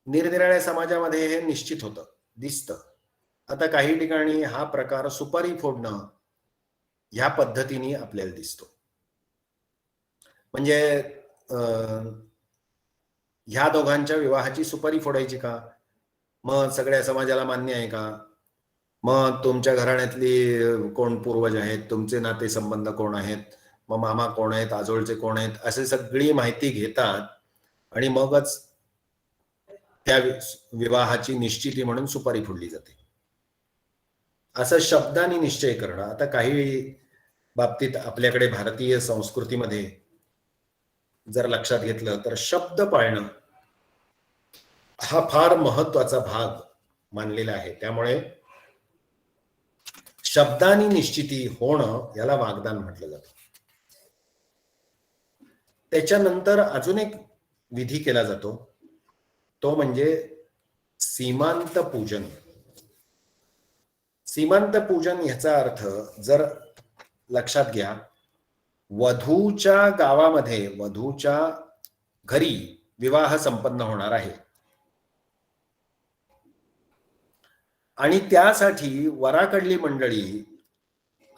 निरनिराळ्या समाजामध्ये हे निश्चित होतं, दिसतं. आता काही ठिकाणी हा प्रकार सुपारी फोडणं ह्या पद्धतीने आपल्याला दिसतो. म्हणजे ह्या दोघांच्या विवाहाची सुपारी फोडायची का? मग सगळ्या समाजाला मान्य आहे का? मग तुमच्या घराण्यातली कोण पूर्वज आहेत, तुमचे नातेसंबंध कोण आहेत, मग मामा कोण आहेत, आजोळचे कोण आहेत, अशी सगळी माहिती घेतात आणि मगच त्या विवाहाची निश्चिती म्हणून सुपारी फोडली जाते. असं शब्दाने निश्चय करणं. आता काही बाबतीत आपल्याकडे भारतीय संस्कृतीमध्ये जर लक्षात घेतलं तर शब्द पाळणं हा फार महत्वाचा भाग मानलेला आहे. त्यामुळे शब्दानी निश्चिती होणं याला वाग्दान म्हटलं जातं. त्याच्यानंतर अजून एक विधी केला जातो, तो म्हणजे सीमांत पूजन. सीमांत पूजन ह्याचा अर्थ जर लक्षात घ्या, वधूच्या गावामध्ये वधूच्या घरी विवाह संपन्न होणार आहे आणि त्यासाठी वराकडली मंडळी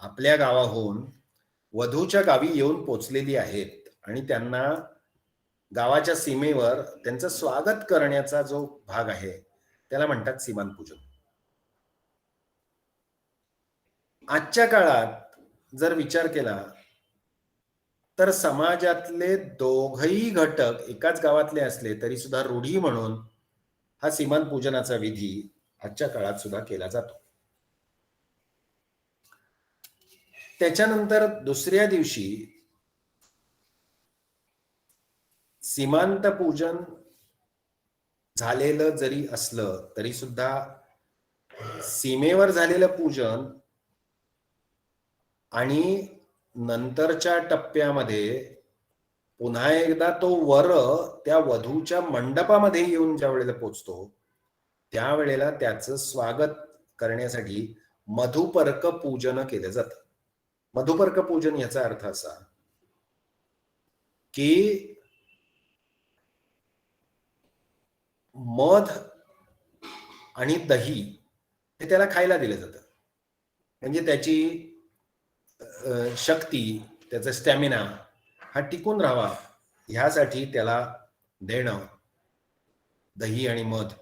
आपल्या गावाहून वधूच्या गावी येऊन पोचलेली आहेत आणि त्यांना गावाच्या सीमेवर त्यांचं स्वागत करण्याचा जो भाग आहे त्याला म्हणतात सीमांत पूजन. आजच्या काळात जर विचार केला तर समाजातले दोघही घटक एकाच गावातले असले तरी सुद्धा रूढी म्हणून हा सीमांत पूजनाचा विधी आजच्या काळात सुद्धा केला जातो. त्याच्यानंतर दुसऱ्या दिवशी सीमांत पूजन झालेलं जरी असलं तरी सुद्धा सीमेवर झालेलं पूजन आणि नंतरच्या टप्प्यामध्ये पुन्हा एकदा तो वर त्या वधूच्या मंडपामध्ये येऊन ज्या वेळेला पोचतो त्यावेळेला त्याचं स्वागत करण्यासाठी मधुपर्क पूजन केलं जातं. मधुपर्क पूजन याचा अर्थ असा की मध आणि दही हे त्याला खायला दिलं जातं, म्हणजे त्याची शक्ती, त्याचा स्टॅमिना हा टिकून राहावा ह्यासाठी त्याला देणं दही आणि मध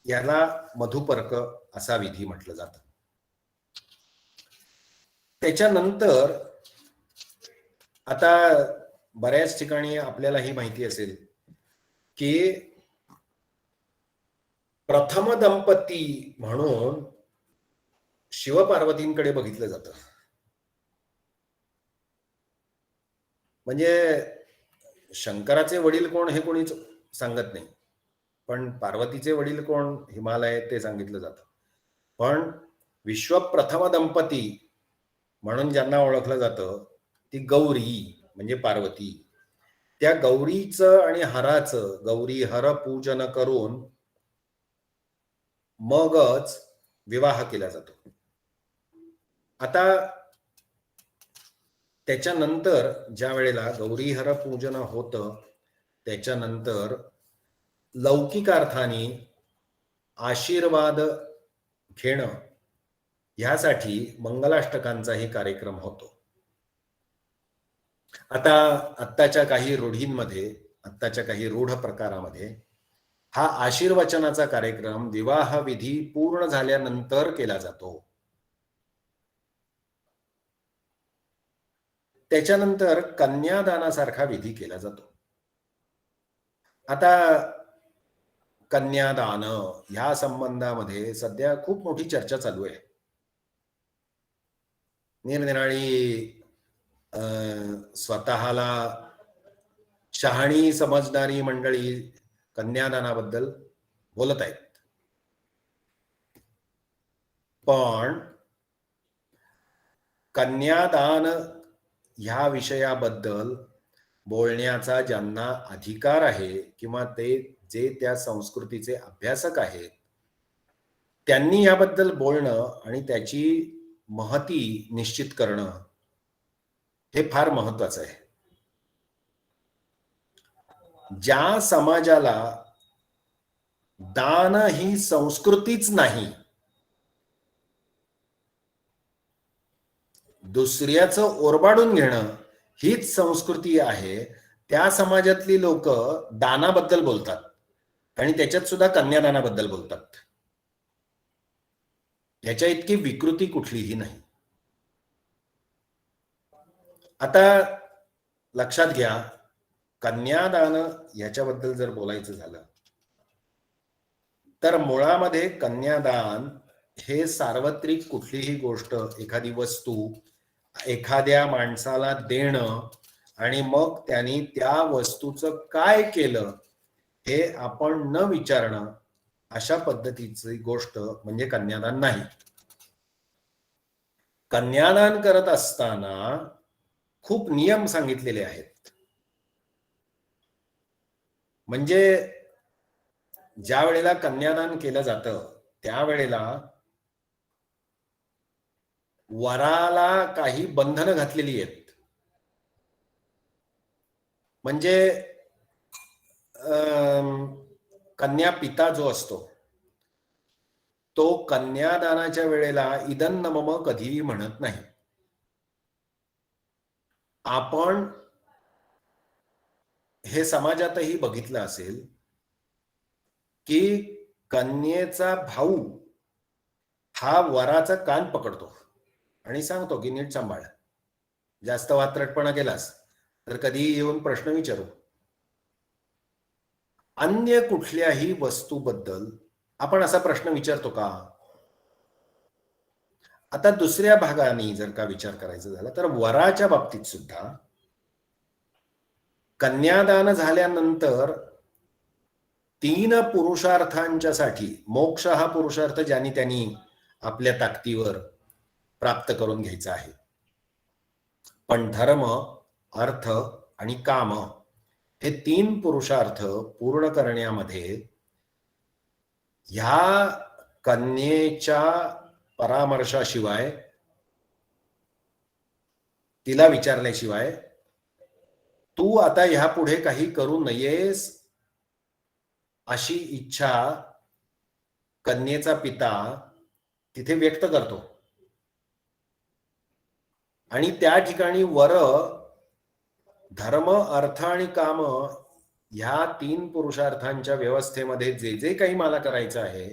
याला मधुपर्क असा विधी म्हटलं जातं. त्याच्यानंतर आता बऱ्याच ठिकाणी आपल्याला ही माहिती असेल की प्रथम दंपती म्हणून शिवपार्वतींकडे बघितलं जातं. म्हणजे शंकराचे वडील कोण हे कोणीच सांगत नाही, पण पार्वतीचे वडील कोण हिमालय ते सांगितलं जातं. पण विश्वप्रथम दंपती म्हणून ज्यांना ओळखलं जातं ती गौरी म्हणजे पार्वती. त्या गौरीचं आणि हराचं गौरी हर पूजन करून मगच विवाह केला जातो. आता त्याच्यानंतर ज्या वेळेला गौरी हर पूजन होतं त्याच्यानंतर लौकिक अर्थाने आशीर्वाद घेणं ह्यासाठी मंगलाष्टकांचाही कार्यक्रम होतो. आता आत्ताच्या काही रूढींमध्ये, आत्ताच्या काही रूढ प्रकारामध्ये हा आशीर्वचनाचा कार्यक्रम विवाह विधी पूर्ण झाल्यानंतर केला जातो. त्याच्यानंतर कन्यादानासारखा विधी केला जातो. आता कन्यादान ह्या संबंधामध्ये सध्या खूप मोठी चर्चा चालू आहे. निरनिराळी स्वतःला शहाणी समजणारी मंडळी कन्यादानाबद्दल बोलत आहेत. पण कन्यादान ह्या विषयाबद्दल बोलण्याचा ज्यांना अधिकार आहे किंवा ते जे त्या संस्कृतीचे अभ्यासक आहेत त्यांनी याबद्दल बोलणं आणि त्याची महती निश्चित करणं हे फार महत्वाचं आहे. ज्या समाजाला दान ही संस्कृतीच नाही, दुसऱ्याचं ओरबाडून घेणं हीच संस्कृती आहे, त्या समाजातली लोक दानाबद्दल बोलतात आणि त्याच्यात सुद्धा कन्यादानाबद्दल बोलतात. याच्या इतकी विकृती कुठलीही नाही. आता लक्षात घ्या, कन्यादान याच्याबद्दल जर बोलायचं झालं तर मुळामध्ये कन्यादान हे सार्वत्रिक कुठलीही गोष्ट, एखादी वस्तू एखाद्या माणसाला देणं आणि मग त्यांनी त्या वस्तूचं काय केलं हे आपण न विचारणं, अशा पद्धतीची गोष्ट म्हणजे कन्यादान नाही. कन्यादान करत असताना खूप नियम सांगितलेले आहेत. म्हणजे ज्या वेळेला कन्यादान केलं जातं त्यावेळेला वराला काही बंधनं घातलेली आहेत. म्हणजे कन्या पिता जो असतो तो कन्यादानाच्या वेळेला इदं न मम कधीही म्हणत नाही. आपण हे समाजातही बघितलं असेल की कन्येचा भाऊ हा वराचा कान पकडतो आणि सांगतो की नीट सांभाळ, जास्त वात्रटपणा केलास तर कधीही येऊन प्रश्न विचारू. अन्य कुठल्याही वस्तूबद्दल आपण असा प्रश्न विचारतो का? आता दुसऱ्या भागाने जर का विचार करायचा झाला तर वराच्या बाबतीत सुद्धा कन्यादान झाल्यानंतर 3 पुरुषार्थांच्या साठी, मोक्ष हा पुरुषार्थ ज्यांनी त्यांनी आपल्या ताकदीवर प्राप्त करून घ्यायचा आहे, पण धर्म, अर्थ आणि काम हे 3 पुरुषार्थ पूर्ण करण्यामध्ये ह्या कन्येच्या परामर्शाशिवाय, तिला विचारल्याशिवाय तू आता ह्यापुढे काही करू नयेस अशी इच्छा कन्येचा पिता तिथे व्यक्त करतो. आणि त्या ठिकाणी वर धर्म, अर्थ आणि काम ह्या 3 पुरुषार्थांच्या व्यवस्थेमध्ये जे जे काही मला करायचं आहे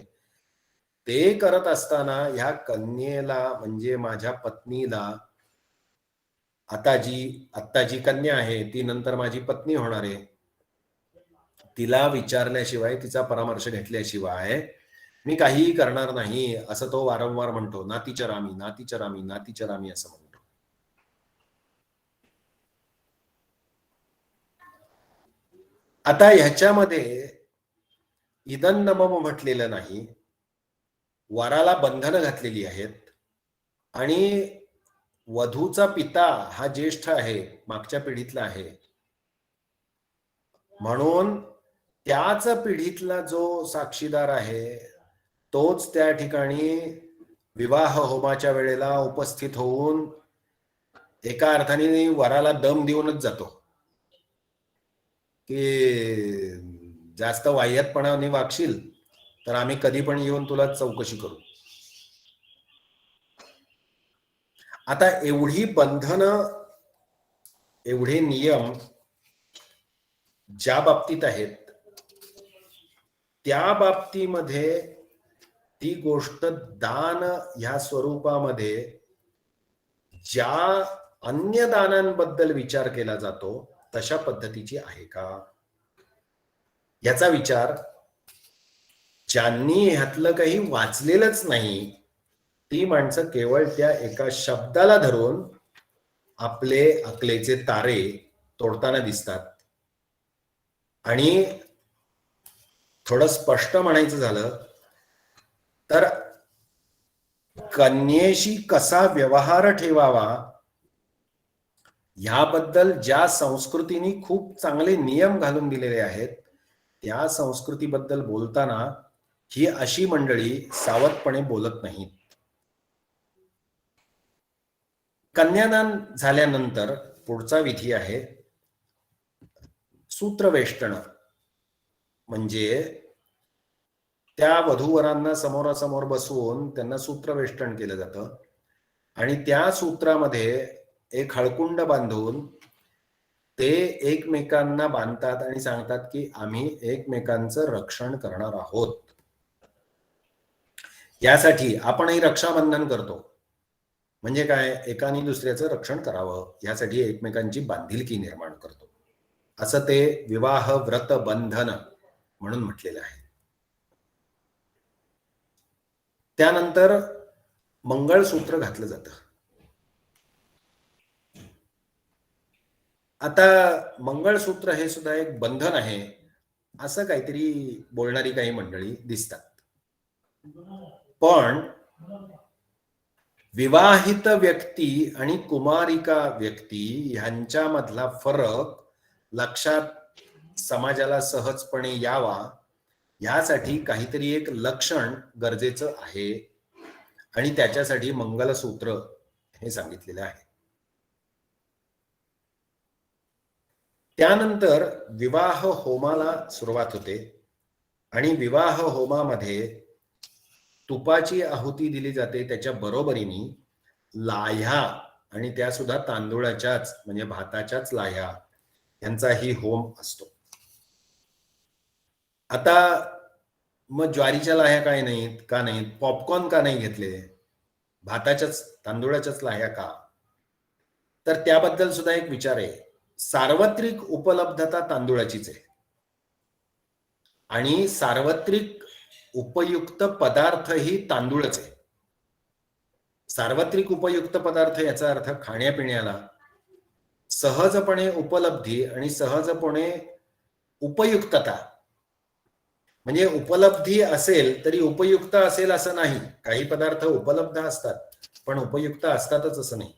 ते करत असताना ह्या कन्येला म्हणजे माझ्या पत्नीला, आता जी कन्या आहे ती नंतर माझी पत्नी होणार आहे, तिला विचारल्याशिवाय, तिचा परामर्श घेतल्याशिवाय मी काहीही करणार नाही असं तो वारंवार म्हणतो. नातीचरामी, नातीचरामी, नातीचरामी असं म्हणतो. आता ह्याच्यामध्ये इदं न मम म्हटलेलं नाही, वराला बंधनं घातलेली आहेत आणि वधूचा पिता हा ज्येष्ठ आहे, मागच्या पिढीतला आहे, म्हणून त्याच पिढीतला जो साक्षीदार आहे तोच त्या ठिकाणी विवाह होमाच्या वेळेला उपस्थित होऊन एका अर्थाने वराला दम देऊनच जातो की जास्त वाह्यातपणाने वागशील तर आम्ही कधी पण येऊन तुला चौकशी करू. आता एवढी बंधनं, एवढे नियम ज्या बाबतीत आहेत त्या बाबतीमध्ये ती गोष्ट दान ह्या स्वरूपामध्ये ज्या अन्य दानांबद्दल विचार केला जातो तशा पद्धतीची आहे का, याचा विचार ज्यांनी ह्यातलं काही वाचलेलंच नाही ती माणसं केवळ त्या एका शब्दाला धरून आपले अकलेचे तारे तोडताना दिसतात. आणि थोडं स्पष्ट म्हणायचं झालं तर कन्येशी कसा व्यवहार ठेवावा ह्याबद्दल ज्या संस्कृतीने खूप चांगले नियम घालून दिलेले आहेत त्या संस्कृतीबद्दल बोलताना ही अशी मंडळी सावधपणे बोलत नाहीत. कन्यादान झाल्यानंतर पुढचा विधी आहे सूत्रवेष्टन. म्हणजे त्या वधूवरांना समोरासमोर बसवून त्यांना सूत्रवेष्टन केलं जातं आणि त्या सूत्रामध्ये एक हळकुंड बांधून ते एकमेकांना बांधतात आणि सांगतात की आम्ही एकमेकांचं रक्षण करणार आहोत. यासाठी आपणही रक्षाबंधन करतो. म्हणजे काय, एकाने दुसऱ्याचं रक्षण करावं यासाठी एकमेकांची बांधिलकी निर्माण करतो, असं ते विवाह व्रत बंधन म्हणून म्हटलेलं आहे. त्यानंतर मंगळसूत्र घातलं जातं. आता मंगळसूत्र हे सुद्धा एक बंधन आहे असं काहीतरी बोलणारी काही मंडळी दिसतात. पण विवाहित व्यक्ती आणि कुमारिका व्यक्ती ह्यांच्यामधला फरक लक्षात समाजाला सहजपणे यावा यासाठी काहीतरी एक लक्षण गरजेचं आहे आणि त्याच्यासाठी मंगलसूत्र हे सांगितलेलं आहे. त्यानंतर विवाह होमाला सुरुवात होते आणि विवाह होमामध्ये तुपाची आहुती दिली जाते, त्याच्या बरोबरीने लाह्या, आणि त्या सुद्धा तांदूळाच्याच म्हणजे भाताच्याच लाह्या यांचाही होम असतो. आता मग ज्वारीच्या लाह्या काय नाहीत, का नाहीत? पॉपकॉर्न का नाही घेतले? भाताच्याच तांदूळाच्याच लाह्या का? तर त्याबद्दल सुद्धा एक विचार आहे. सार्वत्रिक उपलब्धता तांदूळाचीच आहे आणि सार्वत्रिक उपयुक्त पदार्थही तांदूळच आहे. सार्वत्रिक उपयुक्त पदार्थ याचा अर्थ खाण्यापिण्याला सहजपणे उपलब्धी आणि सहजपणे उपयुक्तता. म्हणजे उपलब्धी असेल तरी उपयुक्त असेल असं नाही. काही पदार्थ उपलब्ध असतात पण उपयुक्त असतातच असं नाही.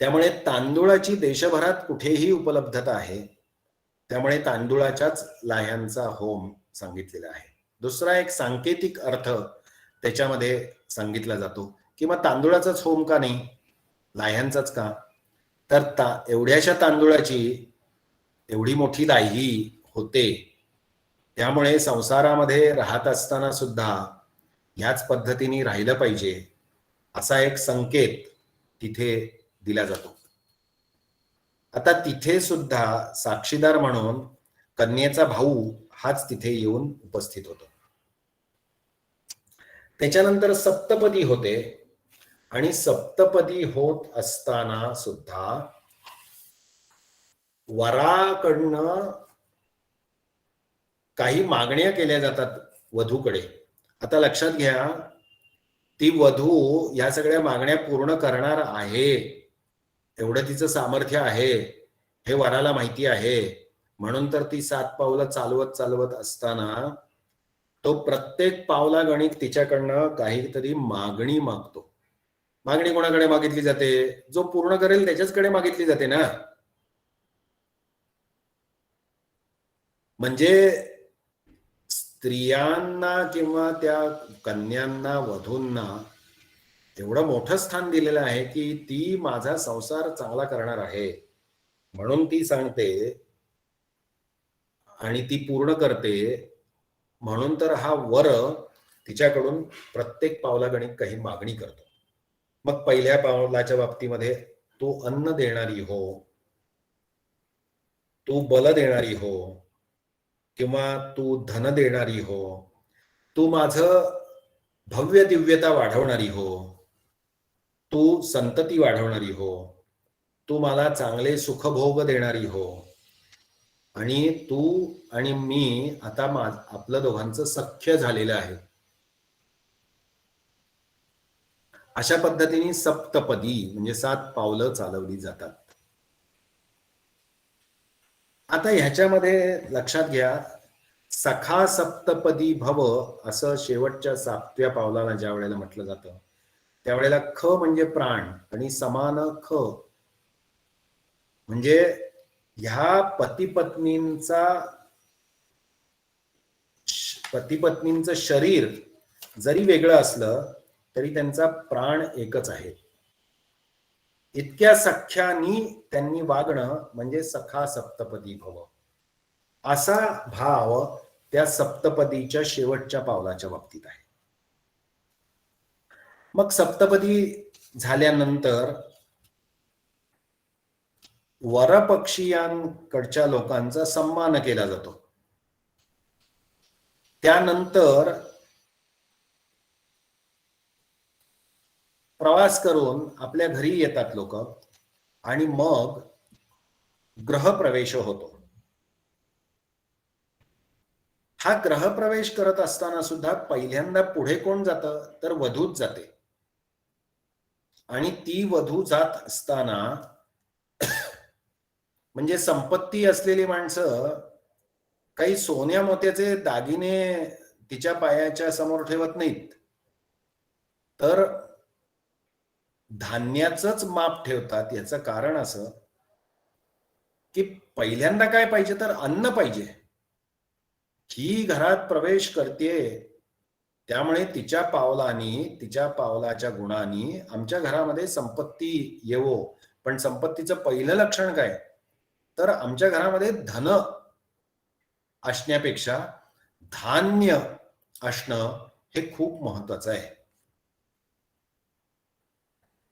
त्यामुळे तांदूळाची देशभरात कुठेही उपलब्धता आहे, त्यामुळे तांदूळाच्याच लाह्यांचा होम सांगितलेला आहे. दुसरा एक सांकेतिक अर्थ त्याच्यामध्ये सांगितला जातो की मग तांदूळाचाच होम का नाही, लाह्यांचाच का? तर एवढ्याशा तांदूळाची एवढी मोठी लाही होते, त्यामुळे संसारामध्ये राहत असताना सुद्धा ह्याच पद्धतीने राहिलं पाहिजे असा एक संकेत तिथे दिला जातो. आता तिथे सुद्धा साक्षीदार म्हणून कन्येचा भाऊ हाच तिथे येऊन उपस्थित होतो. त्याच्यानंतर सप्तपदी होते आणि सप्तपदी होत असताना सुद्धा वराकडनं काही मागण्या केल्या जातात वधूकडे. आता लक्षात घ्या, ती वधू या सगळ्या मागण्या पूर्ण करणार आहे एवढं तिचं सामर्थ्य आहे हे वराला माहिती आहे, म्हणून तर ती 7 पावलं चालवत चालवत असताना तो प्रत्येक पावला गणित तिच्याकडनं काहीतरी मागणी मागतो. मागणी कोणाकडे मागितली जाते? जो पूर्ण करेल त्याच्याचकडे मागितली जाते ना. म्हणजे स्त्रियांना किंवा त्या कन्यांना, वधूंना एवढं मोठं स्थान दिलेलं आहे की ती माझा संसार चांगला करणार आहे म्हणून ती सांगते आणि ती पूर्ण करते, म्हणून तर हा वर तिच्याकडून प्रत्येक पावलागणिक काही मागणी करतो. मग पहिल्या पावलाच्या बाबतीमध्ये तू अन्न देणारी हो, तू बल देणारी हो, किंवा तू धन देणारी हो, तू माझं भव्य दिव्यता वाढवणारी हो, तू संतती वाढवणारी हो, तू मला चांगले सुखभोग देणारी हो, आणि तू आणि मी आता आपलं दोघांचं सख्य झालेलं आहे. अशा पद्धतीने सप्तपदी म्हणजे 7 पावलं चालवली जातात. आता ह्याच्यामध्ये लक्षात घ्या, सखा सप्तपदी भव असं शेवटच्या 7व्या पावलाला ज्या वेळेला म्हटलं जातं त्यावेळेला ख म्हणजे प्राण आणि समान ख म्हणजे ह्या पती-पत्नींचं शरीर जरी वेगळं असलं तरी त्यांचा प्राण एकच आहे. इतक्या सख्यानी त्यांनी वागणं म्हणजे सखा सप्तपदी भव असा भाव त्या सप्तपदीच्या शेवटच्या पावलाच्या बाबतीत आहे. मग सप्तपदी झाल्यानंतर वरपक्षीयांकडच्या लोकांचा सन्मान केला जातो. त्यानंतर प्रवास करून आपल्या घरी येतात लोक आणि मग ग्रहप्रवेश होतो. हा ग्रहप्रवेश करत असताना सुद्धा पहिल्यांदा पुढे कोण जातं तर वधूच जाते. आणि ती वधू जात असताना म्हणजे संपत्ती असलेली माणसं काही सोन्या मोत्याचे दागिने तिच्या पायाच्या समोर ठेवत नाहीत, तर धान्याचंच माप ठेवतात. याचं कारण असं की पहिल्यांदा काय पाहिजे तर अन्न पाहिजे. ही घरात प्रवेश करते, त्यामुळे तिच्या पावलांनी, तिच्या पावलाच्या गुणांनी आमच्या घरामध्ये संपत्ती येवो. पण संपत्तीचं पहिलं लक्षण काय तर आमच्या घरामध्ये धन असण्यापेक्षा धान्य असणं हे खूप महत्वाचं आहे.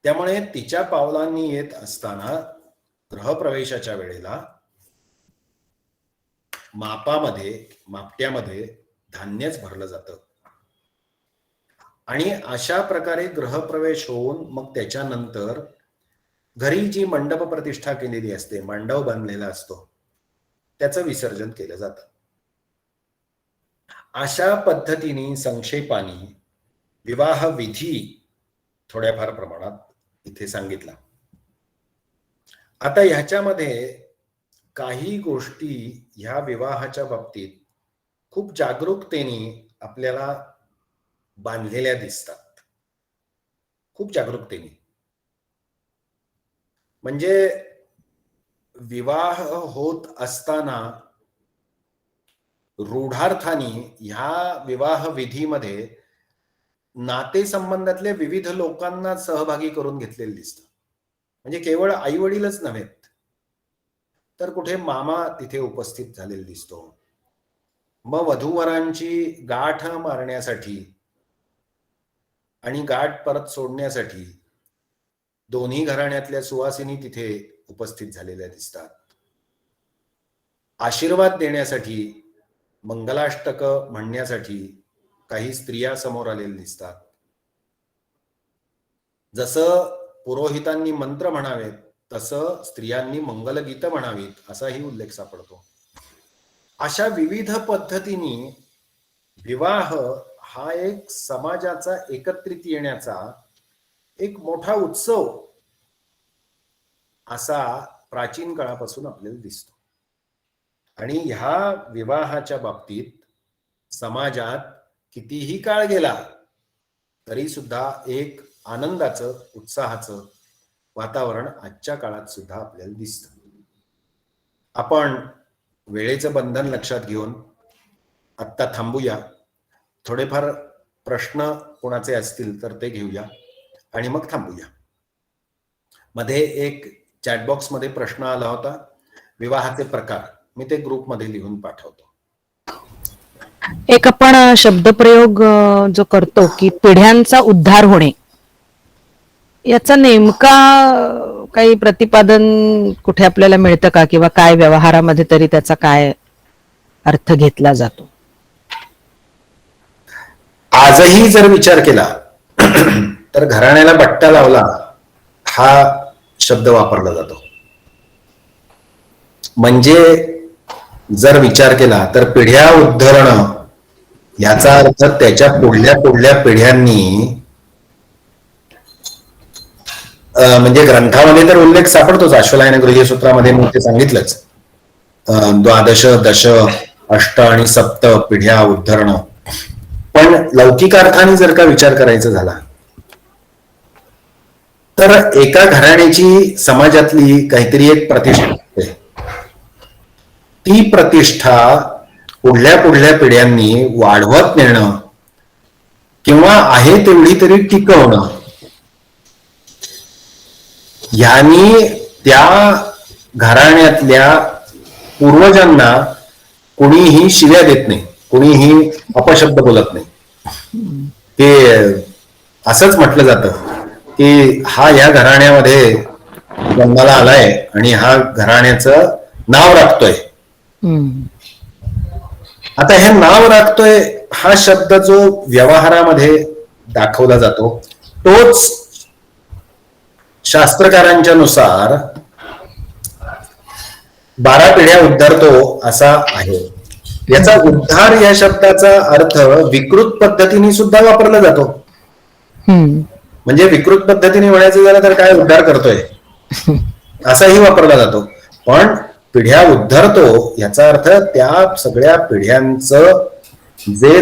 त्यामुळे तिच्या पावलांनी येत असताना गृहप्रवेशाच्या वेळेला मापट्यामध्ये धान्यच भरलं जातं. आणि अशा प्रकारे गृहप्रवेश होऊन मग त्याच्यानंतर घरी जी मंडप प्रतिष्ठा केलेली असते, मांडव बांधलेला असतो, त्याचं विसर्जन केलं जातं. अशा पद्धतीने संक्षेपाने विवाह विधी थोड्याफार प्रमाणात इथे सांगितला. आता ह्याच्यामध्ये काही गोष्टी ह्या विवाहाच्या बाबतीत खूप जागरूकतेने आपल्याला बांधलेल्या दिसतात. खूप जागरूकतेने. म्हणजे विवाह होत असताना रूढार्थाने ह्या विवाह विधीमध्ये नातेसंबंधातल्या विविध लोकांना सहभागी करून घेतलेलं दिसतं. म्हणजे केवळ आई वडीलच नव्हेत, तर कुठे मामा तिथे उपस्थित झालेला दिसतो. मग वधूवरांची गाठ मारण्यासाठी आणि गाठ परत सोडण्यासाठी दोन्ही घराण्यातल्या सुवासिनी तिथे उपस्थित झालेल्या दिसतात. आशीर्वाद देण्यासाठी, मंगलाष्टक म्हणण्यासाठी काही स्त्रिया समोर आलेल्या दिसतात. जसं पुरोहितांनी मंत्र म्हणावेत तसं स्त्रियांनी मंगलगीत म्हणावीत असाही उल्लेख सापडतो. अशा विविध पद्धतीने विवाह हा एक समाजाचा एकत्रित येण्याचा एक मोठा उत्सव असा प्राचीन काळापासून आपल्याला दिसतो. आणि ह्या विवाहाच्या बाबतीत समाजात कितीही काळ गेला तरी सुद्धा एक आनंदाचं, उत्साहाचं वातावरण आजच्या काळात सुद्धा आपल्याला दिसतं. आपण वेळेचं बंधन लक्षात घेऊन आत्ता थांबूया. थोडेफार प्रश्न कोणाचे असतील तर ते घेऊया आणि मग थांबूया. मध्ये एक चॅटबॉक्स मध्ये प्रश्न आला होता, विवाहाचे प्रकार. मी ते ग्रुपमध्ये लिहून पाठवतो. एक आपण शब्दप्रयोग जो करतो की पिढ्यांचा उद्धार होणे, याचा नेमका काही प्रतिपादन कुठे आपल्याला मिळतं का, किंवा काय व्यवहारामध्ये तरी त्याचा काय अर्थ घेतला जातो? आजही जर विचार केला तर घराण्याला बट्टा लावला हा शब्द वापरला जातो. म्हणजे जर विचार केला तर पिढ्या उद्धरणं याचा अर्थ त्याच्या पुढल्या पिढ्यांनी, म्हणजे ग्रंथामध्ये तर उल्लेख सापडतोच, अश्वलायन गृह्यसूत्रामध्ये मी ते सांगितलंच, द्वादश, दश, अष्ट आणि सप्त पिढ्या उद्धरणं. पण लौकिक अर्थाने जर का विचार करायचा झाला तर एका घराण्याची समाजातली काहीतरी एक प्रतिष्ठा असते. ती प्रतिष्ठा पुढल्या पिढ्यांनी वाढवत नेणं किंवा आहे तेवढी तरी टिकवणं, यांनी त्या घराण्यातल्या पूर्वजांना कोणीही शिव्या देत नाही, कोणीही अपशब्द बोलत नाही. ते असंच म्हटलं जातं की हा या घराण्यामध्ये जन्माला आलाय आणि हा घराण्याचं नाव राखतोय. आता हे नाव राखतोय हा शब्द जो व्यवहारामध्ये दाखवला जातो तोच शास्त्रकारांच्या नुसार 12 पिढ्या उद्धारतो असा आहे. याचा उद्धार या शब्दाचा अर्थ विकृत पद्धतीने सुद्धा वापरला जातो. म्हणजे विकृत पद्धतीने म्हणायचं झालं तर काय उद्धार करतोय असाही वापरला जातो. पण पिढ्या उद्धारतो याचा अर्थ त्या सगळ्या पिढ्यांचं जे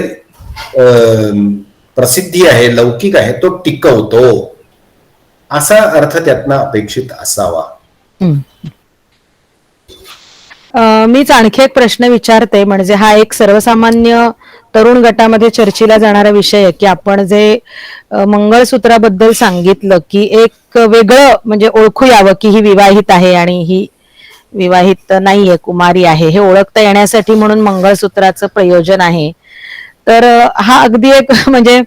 प्रसिद्धी आहे, लौकिक आहे, तो टिकवतो असा अर्थ त्यातनं अपेक्षित असावा. मीच आणखी एक प्रश्न विचारते, म्हणजे हा एक सर्वसामान्य तरुण गटामध्ये चर्चेला जाणारा विषय आहे की आपण जे मंगळसूत्राबद्दल सांगितलं की एक वेगळं म्हणजे ओळखू यावं की ही विवाहित आहे आणि ही विवाहित नाहीये, कुमारी आहे, हे ओळखता येण्यासाठी म्हणून मंगळसूत्राचं प्रयोजन आहे. तर हा अगदी एक म्हणजे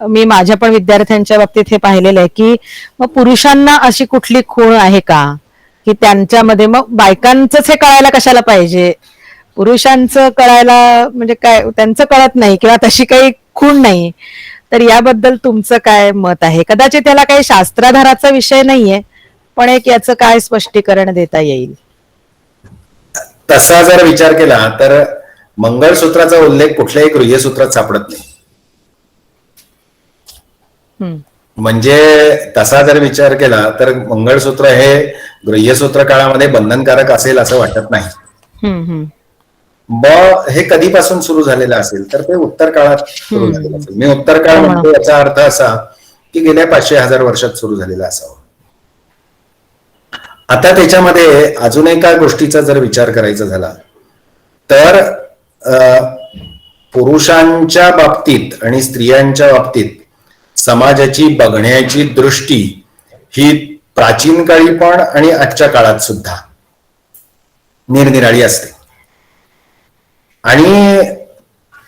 मी माझ्या पण विद्यार्थ्यांच्या बाबतीत हे पाहिलेलं आहे की मग पुरुषांना अशी कुठली खूण आहे का की त्यांच्यामध्ये, मग बायकांचंच हे कळायला कशाला पाहिजे, पुरुषांचं कळायला म्हणजे काय त्यांचं कळत नाही किंवा तशी काही खूण नाही. तर याबद्दल तुमचं काय मत आहे? कदाचित त्याला काही शास्त्राधाराचा विषय नाहीये, पण एक याचं काय स्पष्टीकरण देता येईल? तसा जर विचार केला तर मंगळसूत्राचा उल्लेख कुठल्याही गृह्यसूत्रात सापडत नाही. म्हणजे तसा जर विचार केला तर मंगळसूत्र हे गृह्यसूत्र काळामध्ये बंधनकारक असेल असं वाटत नाही. मग हे कधीपासून सुरू झालेलं असेल तर ते उत्तर काळात सुरू झालेलं असेल. मी उत्तर काळ म्हणतो याचा अर्थ असा की गेल्या 500,000 वर्षात सुरू झालेला असावं. आता त्याच्यामध्ये अजून एका गोष्टीचा जर विचार करायचा झाला तर पुरुषांच्या बाबतीत आणि स्त्रियांच्या बाबतीत समाजाची बघण्याची दृष्टी ही प्राचीन काळी पण आणि आजच्या काळात सुद्धा निरनिराळी असते. आणि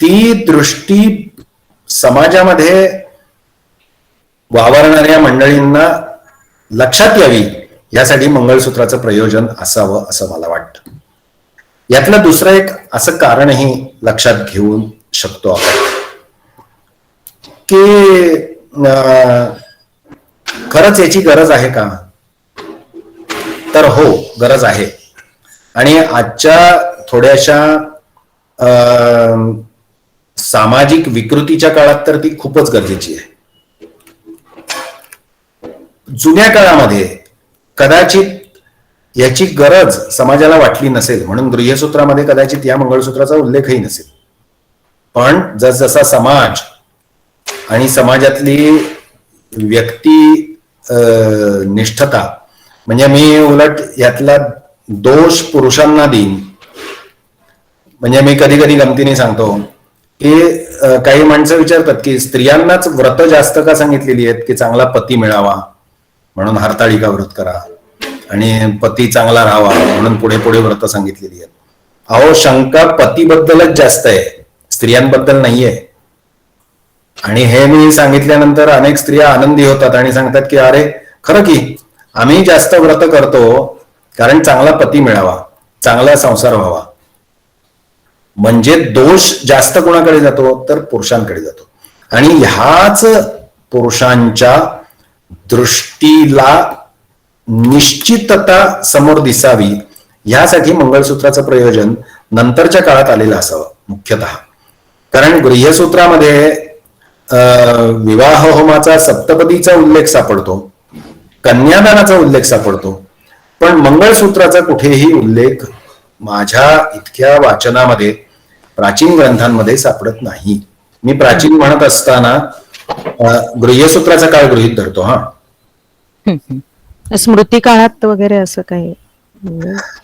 ती दृष्टी समाजामध्ये वावरणाऱ्या मंडळींना लक्षात यावी यासाठी मंगळसूत्राचं प्रयोजन असावं असं मला वाटतं. यातलं दुसरं एक असं कारणही लक्षात घेऊ शकतो आपण की खरंच याची गरज आहे का? तर हो, गरज आहे. आणि आजच्या थोड्याशा सामाजिक विकृतीच्या काळात तर ती खूपच गरजेची आहे. जुन्या काळामध्ये कदाचित याची गरज समाजाला वाटली नसेल म्हणून गृह्यसूत्रामध्ये कदाचित या मंगळसूत्राचा उल्लेखही नसेल. पण जसजसा समाज आणि समाजातली व्यक्ती निष्ठता, म्हणजे मी उलट यातला दोष पुरुषांना देईन. म्हणजे मी कधी कधी गमतीने सांगतो की काही माणसं विचारतात की स्त्रियांनाच व्रत जास्त का सांगितलेली आहेत की चांगला पती मिळावा म्हणून हरताळिका व्रत करा आणि पती चांगला राहावा म्हणून पुढे पुढे व्रत सांगितलेली आहेत. अहो, शंका पतीबद्दलच जास्त आहे, स्त्रियांबद्दल नाहीये. आणि हे मी सांगितल्यानंतर अनेक स्त्रिया आनंदी होतात आणि सांगतात की अरे खरं की आम्ही जास्त व्रत करतो कारण चांगला पती मिळावा, चांगला संसार व्हावा. म्हणजे दोष जास्त कोणाकडे जातो तर पुरुषांकडे जातो. आणि ह्याच पुरुषांच्या दृष्टीला निश्चितता समोर दिसावी यासाठी मंगळसूत्राचं प्रयोजन नंतरच्या काळात आलेलं असावं मुख्यतः. कारण गृह्यसूत्रामध्ये विवाह होमाचा सप्तपदीचा उल्लेख सापडतो, कन्यादानाचा उल्लेख सापडतो, पण मंगळसूत्राचा कुठेही उल्लेख माझ्या इतक्या वाचनामध्ये प्राचीन ग्रंथांमध्ये सापडत नाही. मी प्राचीन म्हणत असताना गृह्यसूत्राचा काळ गृहीत धरतो. स्मृती काळात वगैरे असं काही?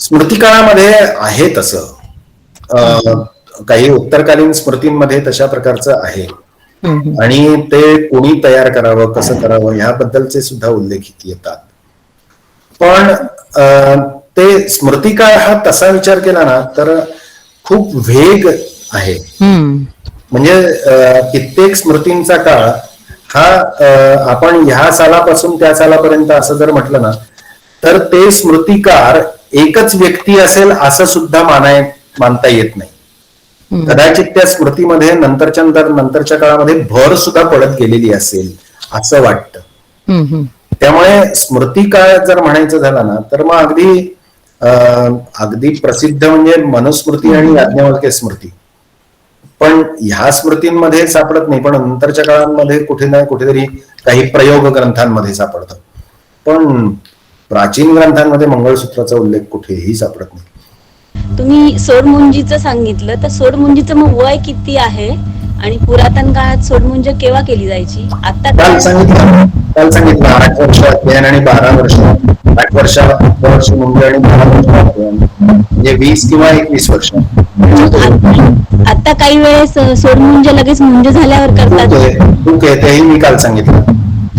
स्मृती काळामध्ये आहे तसं, काही उत्तरकालीन स्मृतींमध्ये तशा प्रकारचं आहे. आणि ते कोणी तयार करावं, कसं करावं ह्याबद्दलचे सुद्धा उल्लेख येतात. पण ते स्मृतिकाळ हा तसा विचार केला ना तर खूप वेग आहे. म्हणजे कित्येक स्मृतींचा काळ हा आपण ह्या सालापासून त्या सालापर्यंत असं जर म्हटलं ना तर ते स्मृतिकार एकच व्यक्ती असेल असं सुद्धा मानता येत नाही. कदाचित त्या स्मृतीमध्ये नंतरच्या काळामध्ये भर सुद्धा पडत गेलेली असेल असं वाटतं. त्यामुळे स्मृती काळ जर म्हणायचं झालं ना तर मग अगदी प्रसिद्ध म्हणजे मनुस्मृती आणि याज्ञवल्क्य स्मृती. पण ह्या स्मृतींमध्ये सापडत नाही, पण नंतरच्या काळांमध्ये कुठे ना कुठेतरी काही प्रयोग ग्रंथांमध्ये सापडतं. पण प्राचीन ग्रंथांमध्ये मंगळसूत्राचा उल्लेख कुठेही सापडत नाही. तुम्ही सोडमुंजीचं सांगितलं, तर सोडमुंजीचं मग वय किती आहे आणि पुरातन काळात सोडमुंज केव्हा केली जायची? आता काल सांगितलं 8 वर्ष अध्ययन आणि 12 वर्ष, 8 वर्ष मुंज आणि 12 वर्ष अध्ययन, म्हणजे 20 किंवा 21 वर्ष. आता काही वेळेस सोडमुंज लगेच मुंज झाल्यावर करतात. तू तेही मी काल सांगितलं.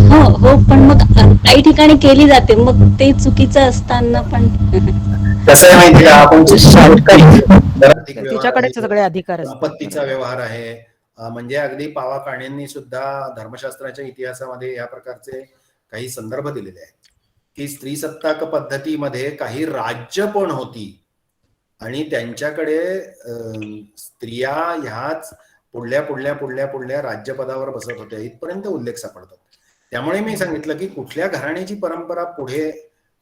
हो हो, पण मग काही ठिकाणी केली जाते, मग ते चुकीचं असताना पण कसं आहे माहिती का, आपण तिच्याकडेच सगळे अधिकार असतात. संपत्तीचा व्यवहार आहे. म्हणजे अगदी पावा काणेंनी सुद्धा धर्मशास्त्राच्या इतिहासामध्ये या प्रकारचे काही संदर्भ दिलेले आहेत की स्त्री सत्ताक पद्धतीमध्ये काही राज्य पण होती आणि त्यांच्याकडे स्त्रिया ह्याच पुढल्या पुढल्या पुढल्या पुढल्या राज्यपदावर बसत होत्या, इथपर्यंत उल्लेख सापडतात. त्यामुळे मी सांगितलं की कुठल्या घराण्याची परंपरा पुढे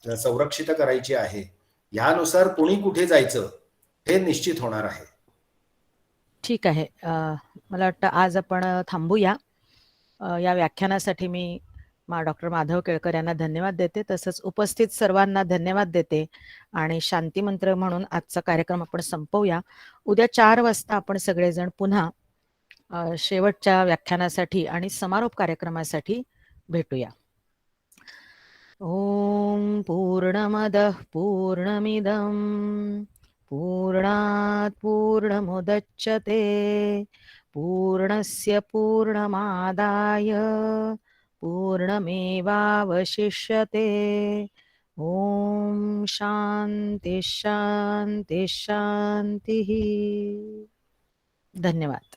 संरक्षित करायची आहे यानुसार कुणी कुठे जायचं हे निश्चित होणार आहे. ठीक आहे. मला वाटतं आज आपण थांबूया. या व्याख्यानासाठी मी डॉक्टर माधव केळकर यांना धन्यवाद देते, तसंच उपस्थित सर्वांना धन्यवाद देते आणि शांती मंत्र म्हणून आजचा कार्यक्रम आपण संपवूया. उद्या 4 वाजता आपण सगळेजण पुन्हा शेवटच्या व्याख्यानासाठी आणि समारोप कार्यक्रमासाठी भेटूया. ओम पूर्णमदः पूर्णमिदं पूर्णात् पूर्णमुदच्यते पूर्णस्य पूर्णमादाय पूर्णमेवावशिष्यते. ओम शांती शांती शांती. धन्यवाद.